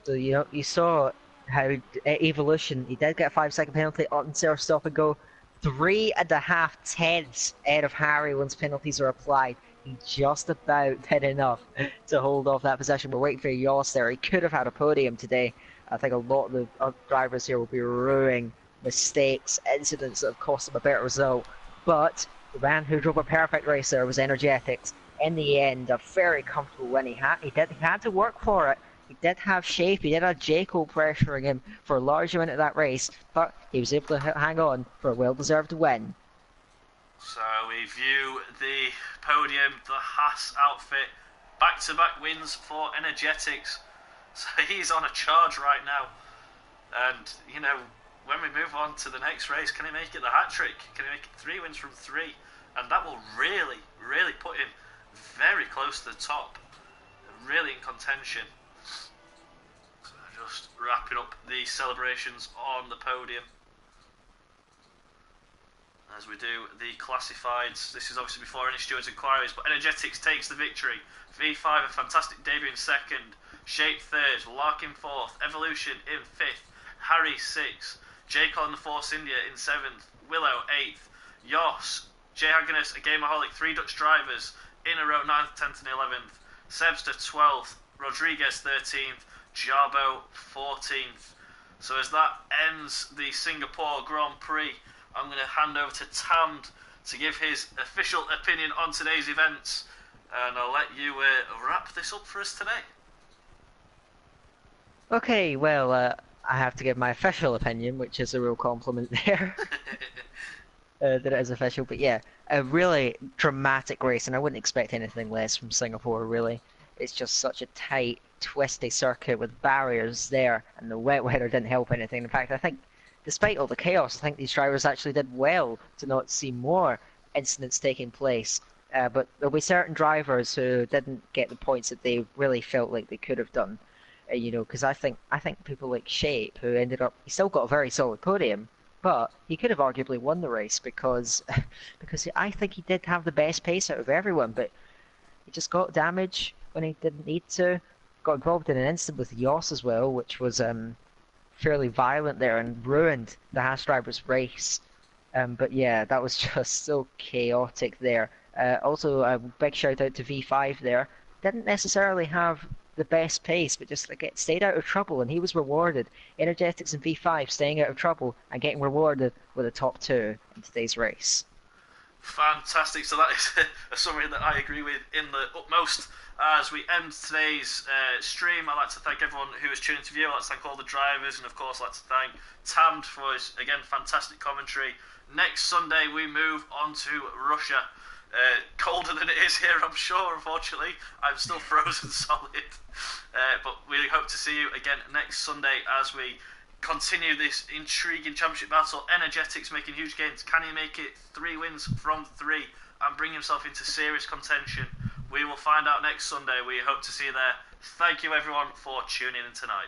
So you saw how Evolution, he did get a 5-second penalty on stop and go. 3.5 tenths out of Harry once penalties are applied. He just about did enough to hold off that possession. We're waiting for Yoss there. He could have had a podium today. I think a lot of the drivers here will be ruining mistakes, incidents that have cost them a better result. But the man who drove a perfect race there was Energetics. In the end, a very comfortable win. He had to work for it. He did have Shape, he did have J. Cole pressuring him for a large amount of that race, but he was able to hang on for a well-deserved win. So we view the podium, the Haas outfit, back-to-back wins for Energetics. So he's on a charge right now. And, when we move on to the next race, can he make it the hat-trick? Can he make it 3 wins from 3? And that will really, really put him very close to the top. Really in contention. So just wrapping up the celebrations on the podium. As we do the classifieds, this is obviously before any stewards' inquiries, but Energetics takes the victory. V5 a fantastic debut in 2nd, Shape 3rd, Larkin 4th, Evolution in 5th, Harry 6th, J. Cole and the Force India in 7th, Willow 8th, Yoss, J. Hagenes, a Gameaholic, 3 Dutch drivers in a row, 9th, 10th and 11th, Sebster 12th, Rodriguez 13th, Jarbo 14th. So as that ends the Singapore Grand Prix, I'm going to hand over to Tam to give his official opinion on today's events, and I'll let you wrap this up for us today. Okay, well, I have to give my official opinion, which is a real compliment there. That it is official, but yeah, a really dramatic race, and I wouldn't expect anything less from Singapore, really. It's just such a tight, twisty circuit with barriers there, and the wet weather didn't help anything. In fact, I think despite all the chaos, I think these drivers actually did well to not see more incidents taking place. But there'll be certain drivers who didn't get the points that they really felt like they could have done. Because I think people like Shape, who ended up, he still got a very solid podium, but he could have arguably won the race because I think he did have the best pace out of everyone, but he just got damage when he didn't need to. Got involved in an incident with Yoss as well, which was fairly violent there and ruined the Haas driver's race. But yeah, that was just so chaotic there. Also, a big shout out to V5 there. Didn't necessarily have the best pace, but just stayed out of trouble, and he was rewarded. Energetics and V5 staying out of trouble and getting rewarded with a top 2 in today's race. Fantastic. So that is a summary that I agree with in the utmost. As we end today's stream, I'd like to thank everyone who has tuned into view. I'd like to thank all the drivers, and of course, I'd like to thank Tamd for his, again, fantastic commentary. Next Sunday, we move on to Russia. Colder than it is here, I'm sure, unfortunately. I'm still frozen solid. But we hope to see you again next Sunday as we continue this intriguing championship battle. Energetics making huge gains. Can he make it 3 wins from 3 and bring himself into serious contention? We will find out next Sunday. We hope to see you there. Thank you everyone for tuning in tonight.